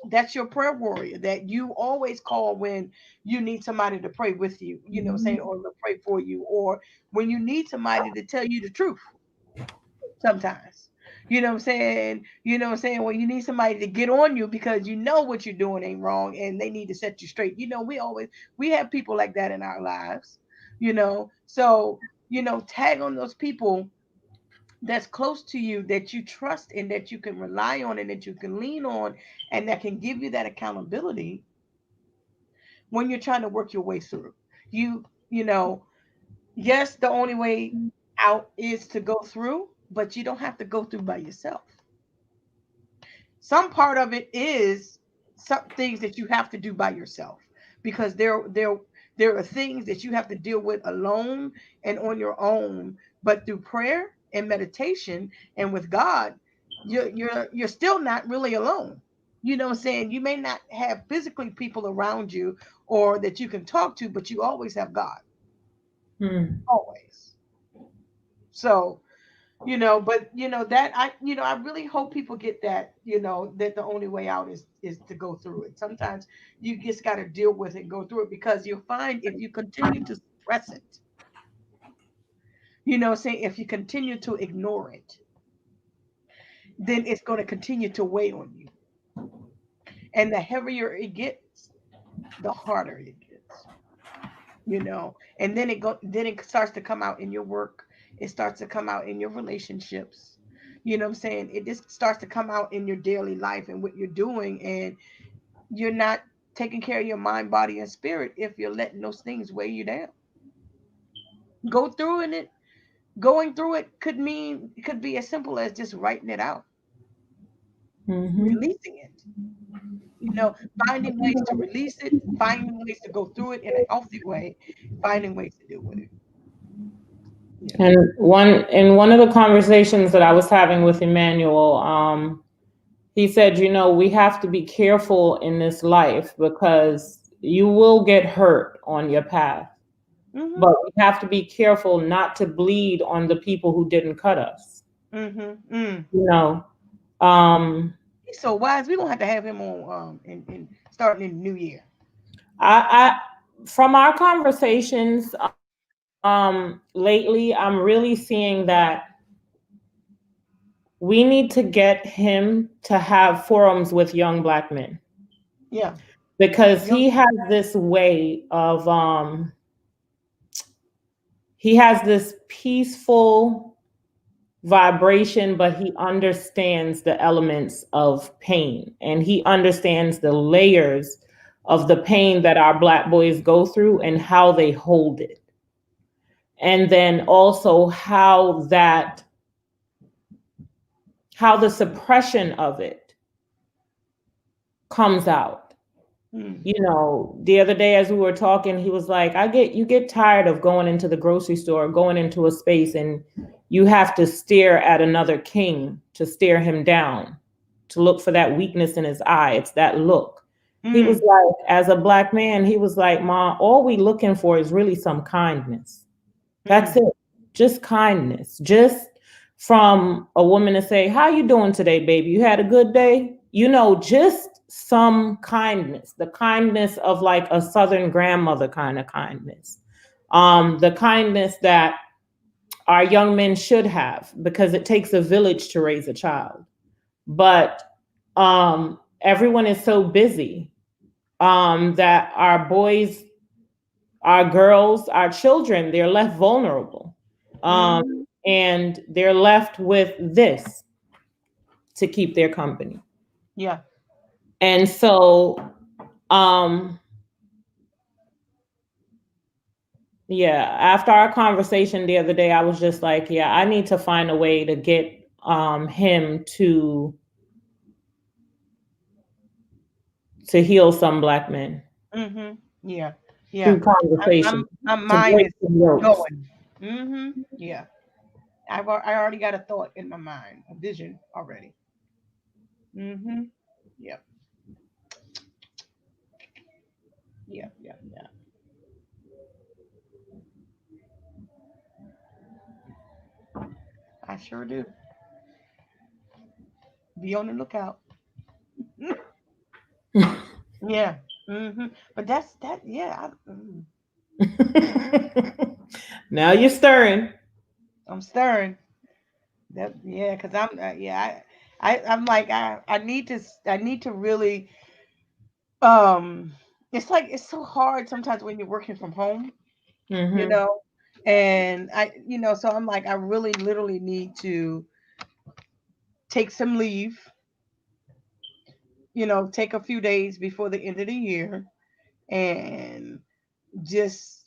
S1: that's your prayer warrior that you always call when you need somebody to pray with you, saying, or to pray for you, or when you need somebody to tell you the truth sometimes. You know what I'm saying? When you need somebody to get on you because you know what you're doing ain't wrong and they need to set you straight. We have people like that in our lives, So, tag on those people that's close to you that you trust and that you can rely on and that you can lean on and that can give you that accountability when you're trying to work your way through. You know, yes, the only way out is to go through, but you don't have to go through by yourself. Some part of it is some things that you have to do by yourself because there are things that you have to deal with alone and on your own, but through prayer and meditation and with God, you're still not really alone. You know what I'm saying? You may not have physically people around you or that you can talk to, but you always have God.
S2: Mm.
S1: Always. So, but that I really hope people get that, that the only way out is to go through it. Sometimes you just got to deal with it and go through it, because you'll find if you continue to suppress it, say if you continue to ignore it, then it's going to continue to weigh on you, and the heavier it gets, the harder it gets, you know. And then it starts to come out in your work. It starts to come out in your relationships. You know what I'm saying? It just starts to come out in your daily life and what you're doing, and you're not taking care of your mind, body, and spirit if you're letting those things weigh you down. Go through it. Going through it could be as simple as just writing it out,
S2: Mm-hmm.
S1: releasing it. You know, finding ways to release it, finding ways to go through it in a healthy way, finding ways to deal with it. You know.
S2: And one of the conversations that I was having with Emmanuel, he said, you know, we have to be careful in this life because you will get hurt on your path,
S1: Mhm.
S2: but we have to be careful not to bleed on the people who didn't cut us.
S1: Mhm. Mm.
S2: You know, um,
S1: He's so wise. We're gonna have to have him on in starting in the new year.
S2: I from our conversations lately, I'm really seeing that we need to get him to have forums with young Black men
S1: Yeah.
S2: because
S1: Young.
S2: he has this way of he has this peaceful vibration, but he understands the elements of pain and he understands the layers of the pain that our Black boys go through and how they hold it. And then also how the suppression of it comes out.
S1: Mm.
S2: You know, the other day as we were talking, he was like, you get tired of going into the grocery store, going into a space and you have to stare at another king to stare him down, to look for that weakness in his eye. It's that look. He was
S1: Mm.
S2: like, as a Black man, he was like, Ma, all we looking for is really some kindness. That's
S1: Mm.
S2: it. Just kindness. Just from a woman to say, how you doing today, baby? You had a good day? You know, just some kindness. The kindness of like a Southern grandmother kind of kindness. The kindness that our young men should have because it takes a village to raise a child. But everyone is so busy that our boys, our girls, our children, they're left vulnerable. Um,
S1: Mm.
S2: and they're left with this to keep their company.
S1: Yeah.
S2: And so, um, yeah, after our conversation the other day, I was just like, yeah, I need to find a way to get him to heal some Black men
S1: Mhm. Yeah. Yeah.
S2: through conversation,
S1: My
S2: to
S1: mind
S2: break
S1: is
S2: some ropes.
S1: going. Mhm. Yeah. I already got a thought in my mind, a vision already. Mhm. Yep. Yep. Yep. Yeah. I sure do. Be on the lookout. Yeah. But that's that. Yeah.
S2: Now you're stirring.
S1: I'm stirring. That yeah, cause I'm yeah. I'm like I need to really It's like it's so hard sometimes when you're working from home, you
S2: Hmm.
S1: know, and so I'm like I really literally need to take some leave, take a few days before the end of the year and just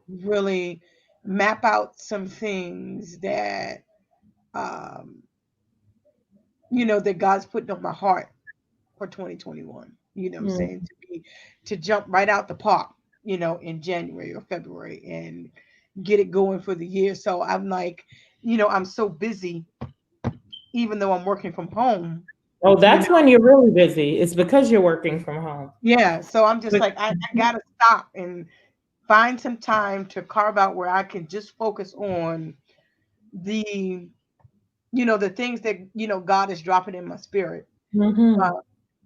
S1: really map out some things that um that God's putting on my heart for 2021. You know what I'm saying? To jump right out the park, in January or February and get it going for the year. So I'm like, I'm so busy, even though I'm working from home,
S2: Oh,
S1: you
S2: that's
S1: know.
S2: when you're really busy. It's because you're working from home.
S1: Yeah. So I'm just
S2: But
S1: like, I gotta stop and find some time to carve out where I can just focus on the, the things that, God is dropping in my spirit uh,
S2: mhm,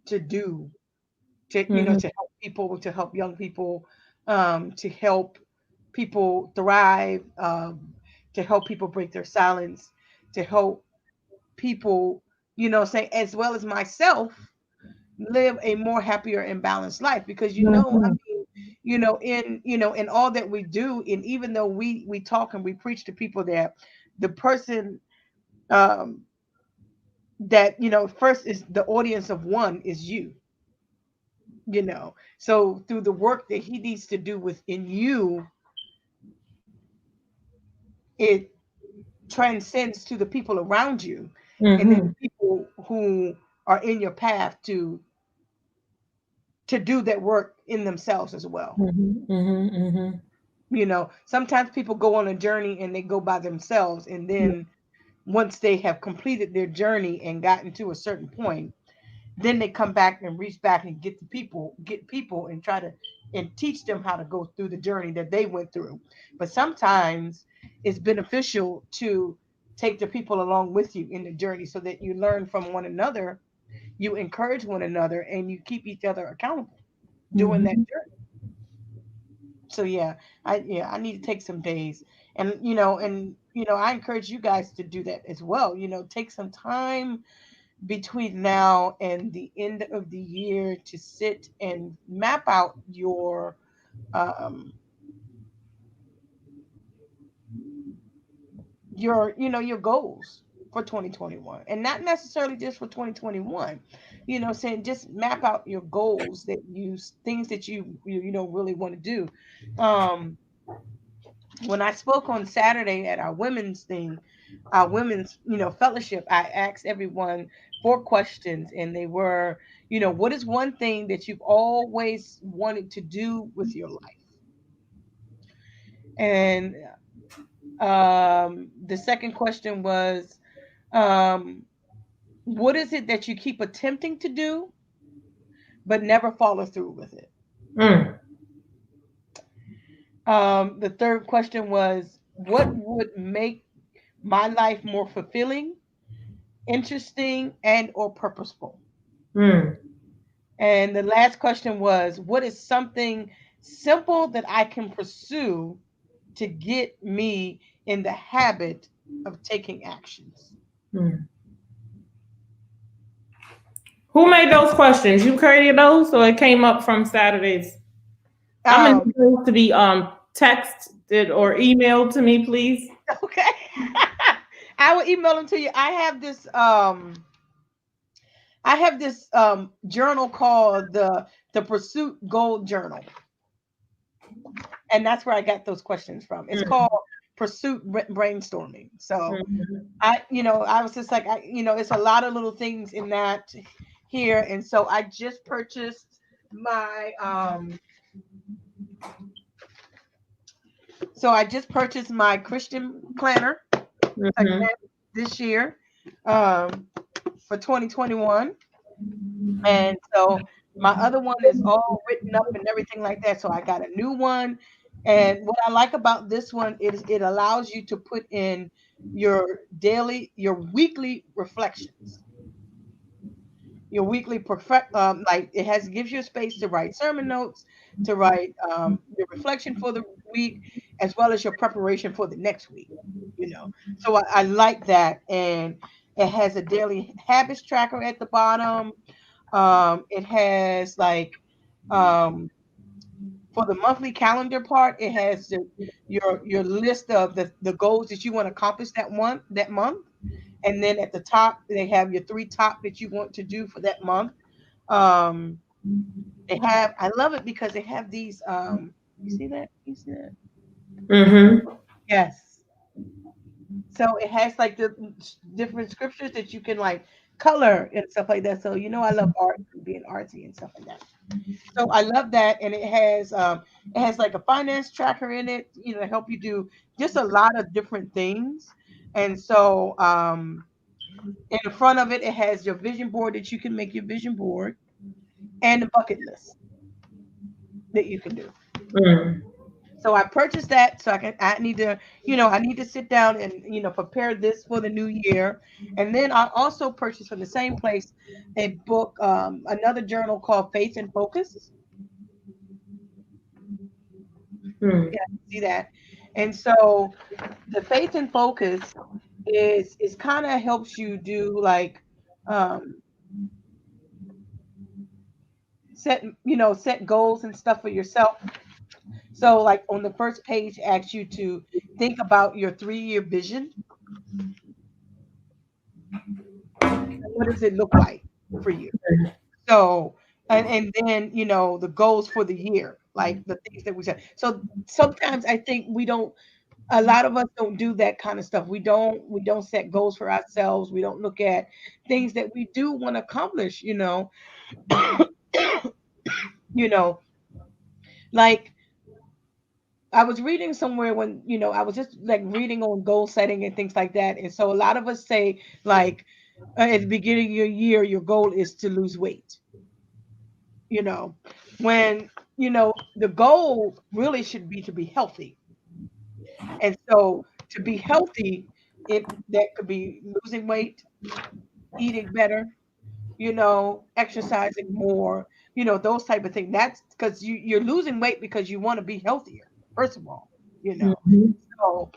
S1: to do
S2: mhm,
S1: to help people, to help young people, to help people thrive, to help people break their silence, to help people, say as well as myself, live a more happier and balanced life, because I
S2: Mhm.
S1: mean, in all that we do, and even though we talk and we preach to people that the person um that first is the audience of one is so through the work that he needs to do within you, it transcends to the people around you, and then
S2: Mhm.
S1: people who are in your path to do that work in themselves as well.
S2: Mhm. Mhm. Mhm.
S1: Sometimes people go on a journey and they go by themselves, and then once they have completed their journey and gotten to a certain point, then they come back and reach back and get people and try to and teach them how to go through the journey that they went through. But sometimes it's beneficial to take the people along with you in the journey, so that you learn from one another, you encourage one another, and you keep each other accountable during that
S2: Mhm.
S1: journey. So I need to take some days, and I encourage you guys to do that as well. Take some time between now and the end of the year to sit and map out um your goals for 2021, and not necessarily just for 2021. Saying just map out your goals, that you things that you really want to do. When I spoke on Saturday at our women's thing, our women's fellowship, I asked everyone 4 questions, and they were, what is one thing that you've always wanted to do with your life? And the second question was, um, what is it that you keep attempting to do but never follow through with it?
S2: Mm.
S1: The third question was, what would make my life more fulfilling, interesting, and or purposeful?
S2: Mm.
S1: And the last question was, what is something simple that I can pursue to get me in the habit of taking actions?
S2: Mm. Who made those questions? You created those, or it came up from Saturdays? I'm gonna
S1: Um,
S2: need those to be texted or emailed to me, please.
S1: okay. I will email them to you. I have this journal called the Pursuit Gold Journal, and that's where I got those questions from. It's called Pursuit Brainstorming. So
S2: Mhm.
S1: I was just like, it's a lot of little things in that here. And so I just purchased my Christian planner
S2: Mhm.
S1: again this year, um, for 2021. And so my other one is all written up and everything like that. So I got a new one. And what I like about this one is it allows you to put in your weekly reflections, your weekly perfect like it has gives you a space to write sermon notes, to write your reflection for the week, as well as your preparation for the next week. So I like that. And it has a daily habits tracker at the bottom. It has like um for the monthly calendar part, it has your list of the goals that you want to accomplish that month. And then at the top, they have your 3 top that you want to do for that month. Um, I love it because they have these. You see that? You see that?
S2: Mhm.
S1: Yes. So it has like the different scriptures that you can like color and stuff like that. So I love art and being artsy and stuff like that. So I love that, and it has like a finance tracker in it, to help you do just a lot of different things. And so in the front of it, it has your vision board that you can make your vision board, and the bucket list that you can do.
S2: Mm.
S1: So I purchased that so I need to sit down and prepare this for the new year. And then I also purchased from the same place a book, another journal called Faith and Focus.
S2: Mm.
S1: Yeah, see that. And so the Faith and Focus is kind of helps you do like um set goals and stuff for yourself. So like on the first page asks you to think about your 3-year vision. What does it look like for you? So, and then the goals for the year, like the things that we said. So sometimes I think we don't. A lot of us don't do that kind of stuff. We don't set goals for ourselves. We don't look at things that we do want to accomplish. You know, like I was reading somewhere when I was just like reading on goal setting and things like that. And so a lot of us say like at the beginning of your year, your goal is to lose weight. You know, when the goal really should be to be healthy. And so to be healthy, that could be losing weight, eating better, exercising more, those type of things. That's because you're losing weight because you want to be healthier, first of all, you know.
S2: Mhm.
S1: So,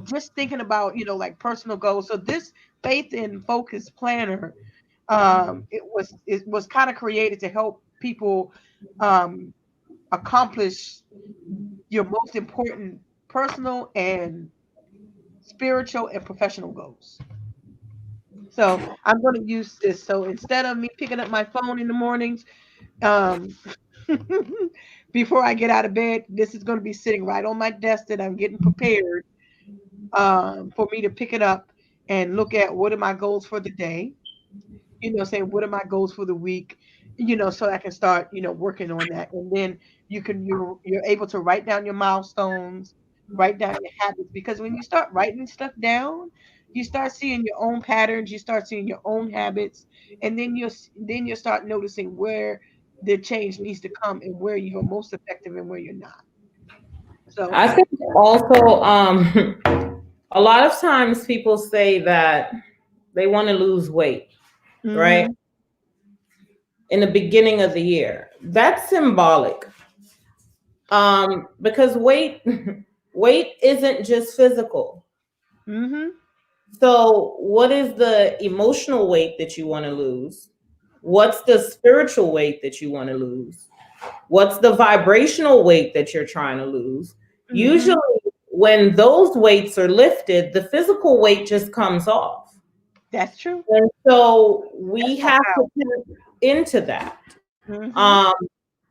S1: just thinking about, like personal goals. So this Faith and Focus Planner, it was kind of created to help people um accomplish your most important personal and spiritual and professional goals. So I'm going to use this. So instead of me picking up my phone in the mornings, um, before I get out of bed, this is going to be sitting right on my desk that I'm getting prepared for me to pick it up and look at what are my goals for the day. Saying what are my goals for the week. So I can start working on that, and then you're able to write down your milestones, write down your habits, because when you start writing stuff down, you start seeing your own patterns, you start seeing your own habits, and then you start noticing where the change needs to come and where you're most effective and where you're not. So
S2: I think also, a lot of times people say that they want to lose weight, right?
S1: mhm,
S2: In the beginning of the year. That's symbolic. Because weight isn't just physical.
S1: mhm,
S2: So, what is the emotional weight that you want to lose? What's the spiritual weight that you want to lose? What's the vibrational weight that you're trying to lose? Usually,
S1: mhm.
S2: when those weights are lifted, the physical weight just comes off.
S1: That's true.
S2: And so we
S1: That's
S2: have to
S1: profound.
S2: tap into that.
S1: Mhm,
S2: Um,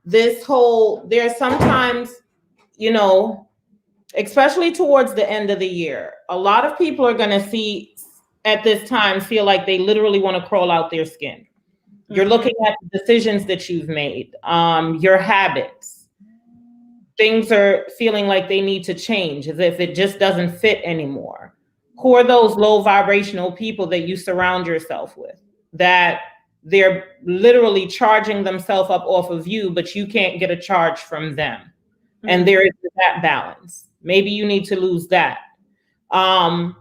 S2: there's sometimes, you know, especially towards the end of the year, a lot of people are going to see at this time feel like they literally want to crawl out their skin. You're
S1: mhm,
S2: looking at the decisions that you've made, your habits. Things are feeling like they need to change as if it just doesn't fit anymore. Who are those low vibrational people that you surround yourself with? That they're literally charging themselves up off of you, but you can't get a charge from them. And there
S1: mhm,
S2: is that balance. Maybe you need to lose that. Um,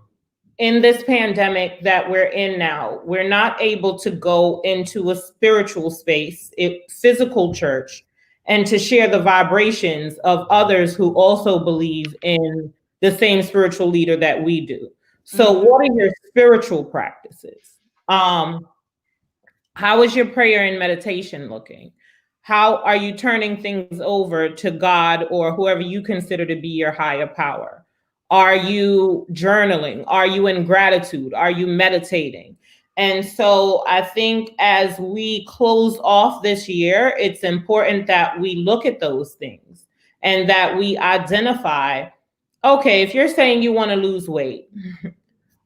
S2: in this pandemic that we're in now, we're not able to go into a spiritual space, a physical church, and to share the vibrations of others who also believe in the same spiritual leader that we do. So,
S1: mhm.
S2: what are your spiritual practices? Um, how is your prayer and meditation looking? How are you turning things over to God or whoever you consider to be your higher power? Are you journaling? Are you in gratitude? Are you meditating? And so I think as we close off this year, it's important that we look at those things and that we identify, okay, if you're saying you want to lose weight,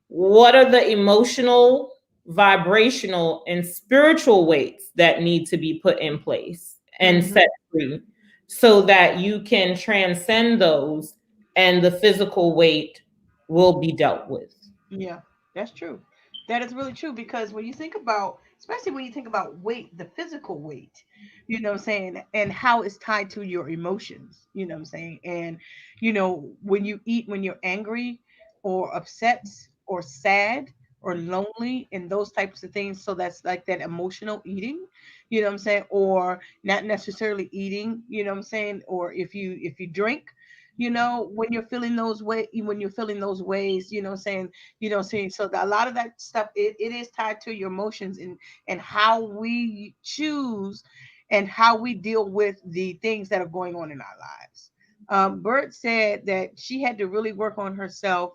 S2: what are the emotional, vibrational, and spiritual weights that need to be put in place and
S1: Mhm.
S2: set free so that you can transcend those and the physical weight will be dealt with?
S1: Yeah, that's true. That is really true because when you think about, especially when you think about weight, the physical weight, what I'm saying, and how it's tied to your emotions, what I'm saying. And, when you eat, when you're angry or upset or sad or lonely and those types of things. So that's like that emotional eating, what I'm saying, or not necessarily eating, what I'm saying, or if you drink, when you're feeling those ways, saying, saying, so a lot of that stuff, it is tied to your emotions and how we choose and how we deal with the things that are going on in our lives. Bert said that she had to really work on herself.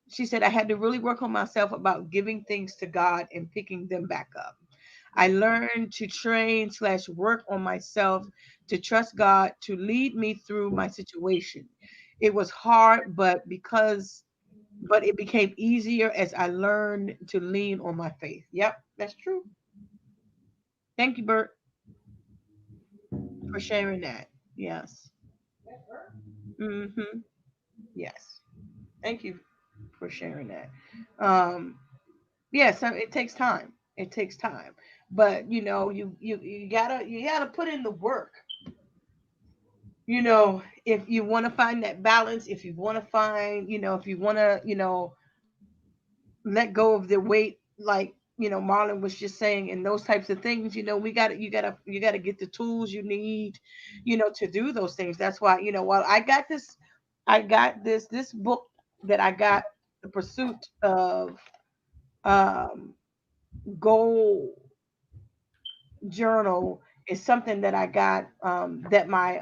S1: She said, I had to really work on myself about giving things to God and picking them back up. I learned to train slash work on myself to trust God to lead me through my situation. It was hard, but it became easier as I learned to lean on my faith. Yep, that's true. Thank you, Bert, for sharing that. Yes. Mm-hmm. Yes. Thank you for sharing that. Um, yeah, so it takes time. It takes time. But you gotta put in the work. If you want to find that balance, if you want to find, if you want to, let go of the weight, like Marlon was just saying, and those types of things. We got to you got to get the tools you need, to do those things. That's why, while I got this book that I got, The Pursuit of um Goal Journal, is something that I got, that my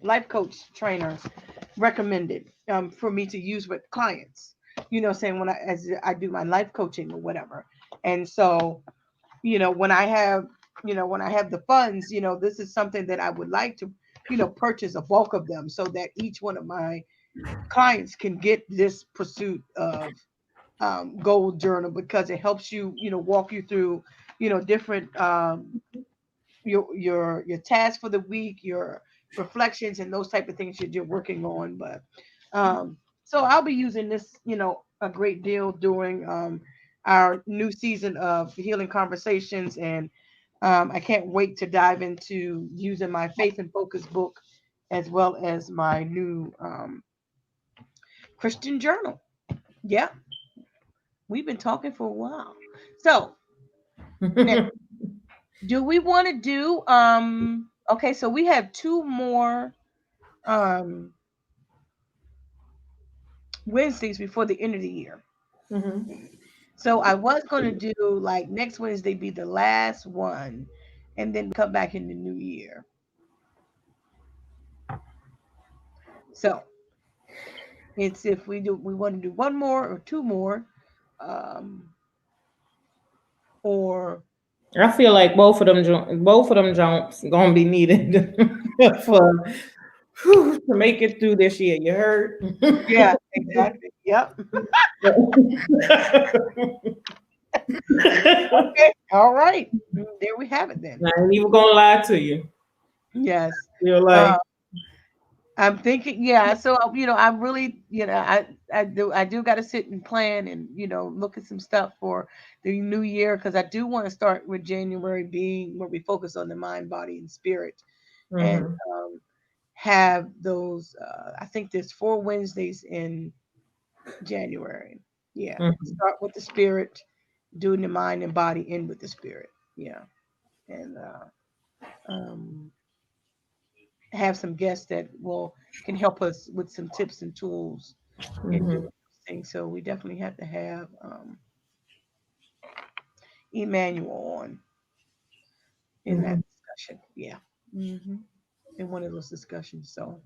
S1: life coach trainer recommended, for me to use with clients. Saying when as I do my life coaching or whatever. And so, when I have the funds, this is something that I would like to, purchase a bulk of them so that each one of my clients can get this pursuit of goal journal, because it helps you, walk you through, different, your task for the week, your reflections, and those type of things that you're working on. But so I'll be using this, a great deal during our new season of Healing Conversations, and I can't wait to dive into using my Faith and Focus book, as well as my new Christian journal. Yeah, we've been talking for a while. So now, do we want to do okay, so we have two more um Wednesdays before the end of the year.
S2: Mhm.
S1: So I was going to do, like, next Wednesday be the last one, and then come back in the new year. So it's if we want to do one more or two more, um or
S2: I feel like both of them jumps gonna be needed for to make it through this year. You heard?
S1: yeah, exactly. Yep. Okay. All right. There we have it then.
S2: I ain't even gonna lie to you.
S1: Yes.
S2: Feel
S1: Uh,
S2: like
S1: I'm thinking, yeah. So I'm really, I do got to sit and plan, and look at some stuff for the new year, because I do want to start with January being where we focus on the mind, body, and spirit, and
S2: mhm,
S1: have those. I think there's 4 Wednesdays in January. Yeah,
S2: mhm,
S1: start with the spirit, doing the mind and body, end with the spirit. Yeah, and um, have some guests that will can help us with some tips and tools in doing
S2: mhm,
S1: those things. So we definitely have to have Emmanuel on in that
S2: mhm.
S1: discussion. Yeah. In one of those discussions. So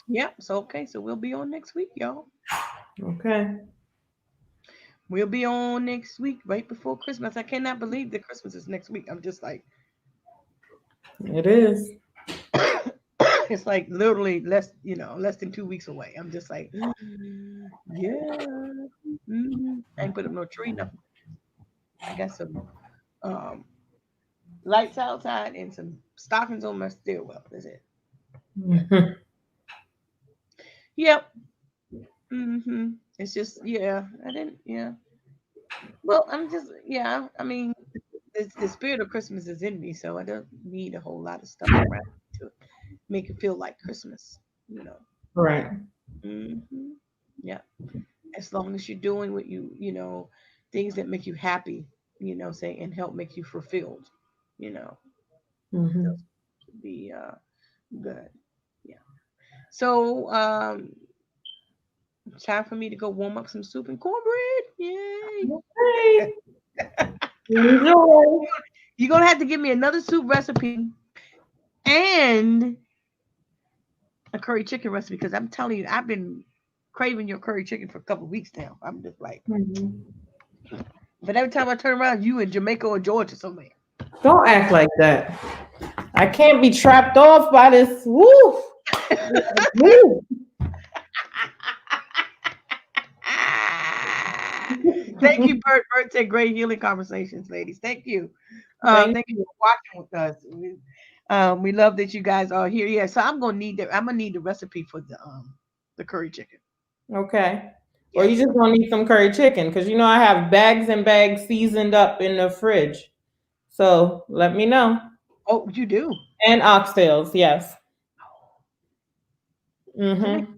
S1: yeah. So okay. So we'll be on next week, y'all.
S2: Okay.
S1: We'll be on next week, right before Christmas. I cannot believe that Christmas is next week. I'm just like,
S2: It is.
S1: it's like literally less than 2 weeks away. I'm just like, yeah. I ain't put up no tree, nothing. I got some um lights outside and some stockings on my stairwell. That's it. Yeah.
S2: Mhm,
S1: Yep. It's just, yeah. I didn't. Yeah. Well, I'm just, yeah. I mean, the spirit of Christmas is in me, so I don't need a whole lot of stuff around to make it feel like Christmas. You know.
S2: right.
S1: hmm Yeah. As long as you're doing what things that make you happy, say, and help make you fulfilled. You know,
S2: Mhm.
S1: those would be good. Yeah. So time for me to go warm up some soup and cornbread. Yay!
S2: Okay. Enjoy.
S1: You're gonna have to give me another soup recipe and a curry chicken recipe because I'm telling you, I've been craving your curry chicken for a couple of weeks now. I'm just like, but every time I turn around, you in Jamaica or Georgia somewhere.
S2: Don't act like that. I can't be trapped off by this. Woo! Woo!
S1: Thank you, Bert. Bert said great healing conversations, ladies. Thank you. Thank you for watching with us. We love that you guys are here. Yeah, so I'm gonna need the recipe for the curry chicken.
S2: Okay. Or you just gonna need some curry chicken because you know I have bags and bags seasoned up in the fridge. So let me know.
S1: Oh, you do?
S2: And oxtails, yes. Mm-hmm.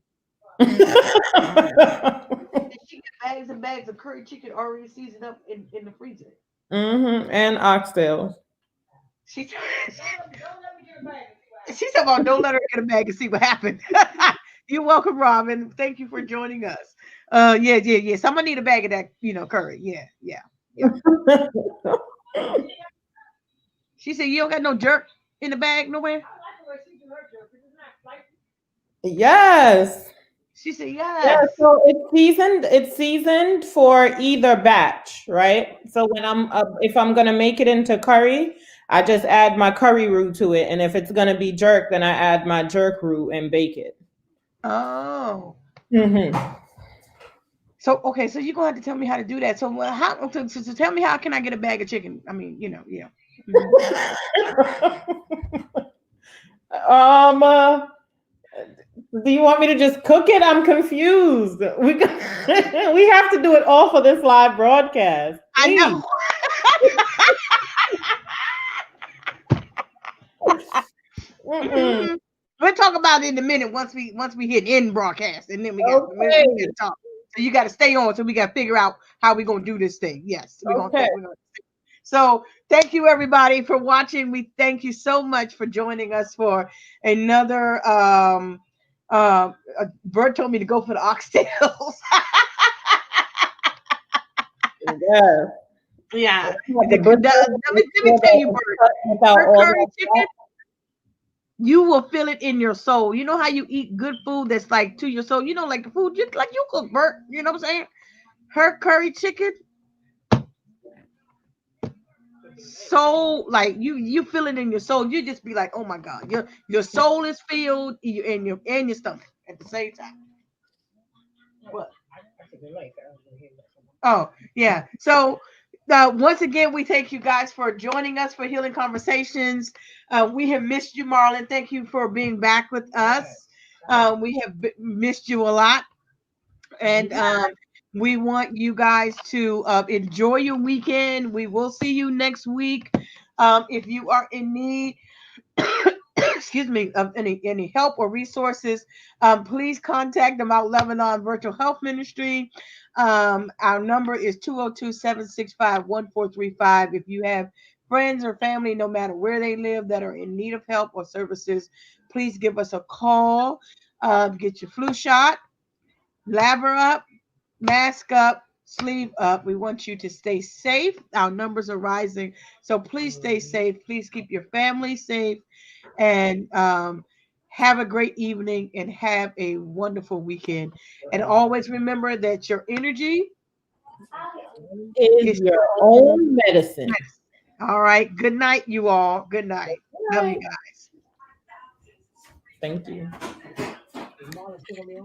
S1: She got bags and bags of curry chicken already seasoned up in the freezer.
S2: Mm-hmm. And oxtails.
S1: She's talking about don't let her get a bag and see what happened. You're welcome, Robin. Thank you for joining us. Yeah. So I'm gonna need a bag of that, curry. Yeah. She said you don't got no jerk in the bag nowhere.
S2: Yes.
S1: She said
S2: Yeah,
S1: yes.
S2: so it's seasoned for either batch, right? So when if I'm gonna make it into curry, I just add my curry roux to it, and if it's gonna be jerk, then I add my jerk roux and bake it.
S1: Oh.
S2: Mm-hmm.
S1: So okay, so you're gonna have to tell me how to do that. So how? So tell me how can I get a bag of chicken? I mean, yeah.
S2: Do you want me to just cook it? I'm confused. We we have to do it all for this live broadcast.
S1: I know. We'll talk about it in a minute once we hit end broadcast, and then we got to talk. So you got to stay on. So we got to figure out how we're gonna do this thing. Yes, we're gonna. So thank you everybody for watching. We thank you so much for joining us for another. Bert told me to go for the oxtails. Yeah. Let me tell you, Bert. Curry chicken. You will feel it in your soul. You know how you eat good food that's like to your soul. You know, like the food just like you cook, Bert. You know what I'm saying? Her curry chicken. So like you feel it in your soul. You just be like, oh my God, your soul is filled in your stomach at the same time. What? Oh yeah. So once again, we thank you guys for joining us for Healing Conversations. We have missed you, Marlon. Thank you for being back with us. We have missed you a lot, and we want you guys to enjoy your weekend. We will see you next week. If you are in need, excuse me, of any help or resources, please contact the Mount Lebanon Virtual Health Ministry. Our number is 202-765-1435. If you have friends or family, no matter where they live, that are in need of help or services, please give us a call. Get your flu shot, lather up, mask up, sleeve up. We want you to stay safe. Our numbers are rising, so please stay safe. Please keep your family safe, and have a great evening and have a wonderful weekend. And always remember that your energy
S2: is your own medicine.
S1: All right. Good night, you all. Good night. Love you guys.
S2: Thank you.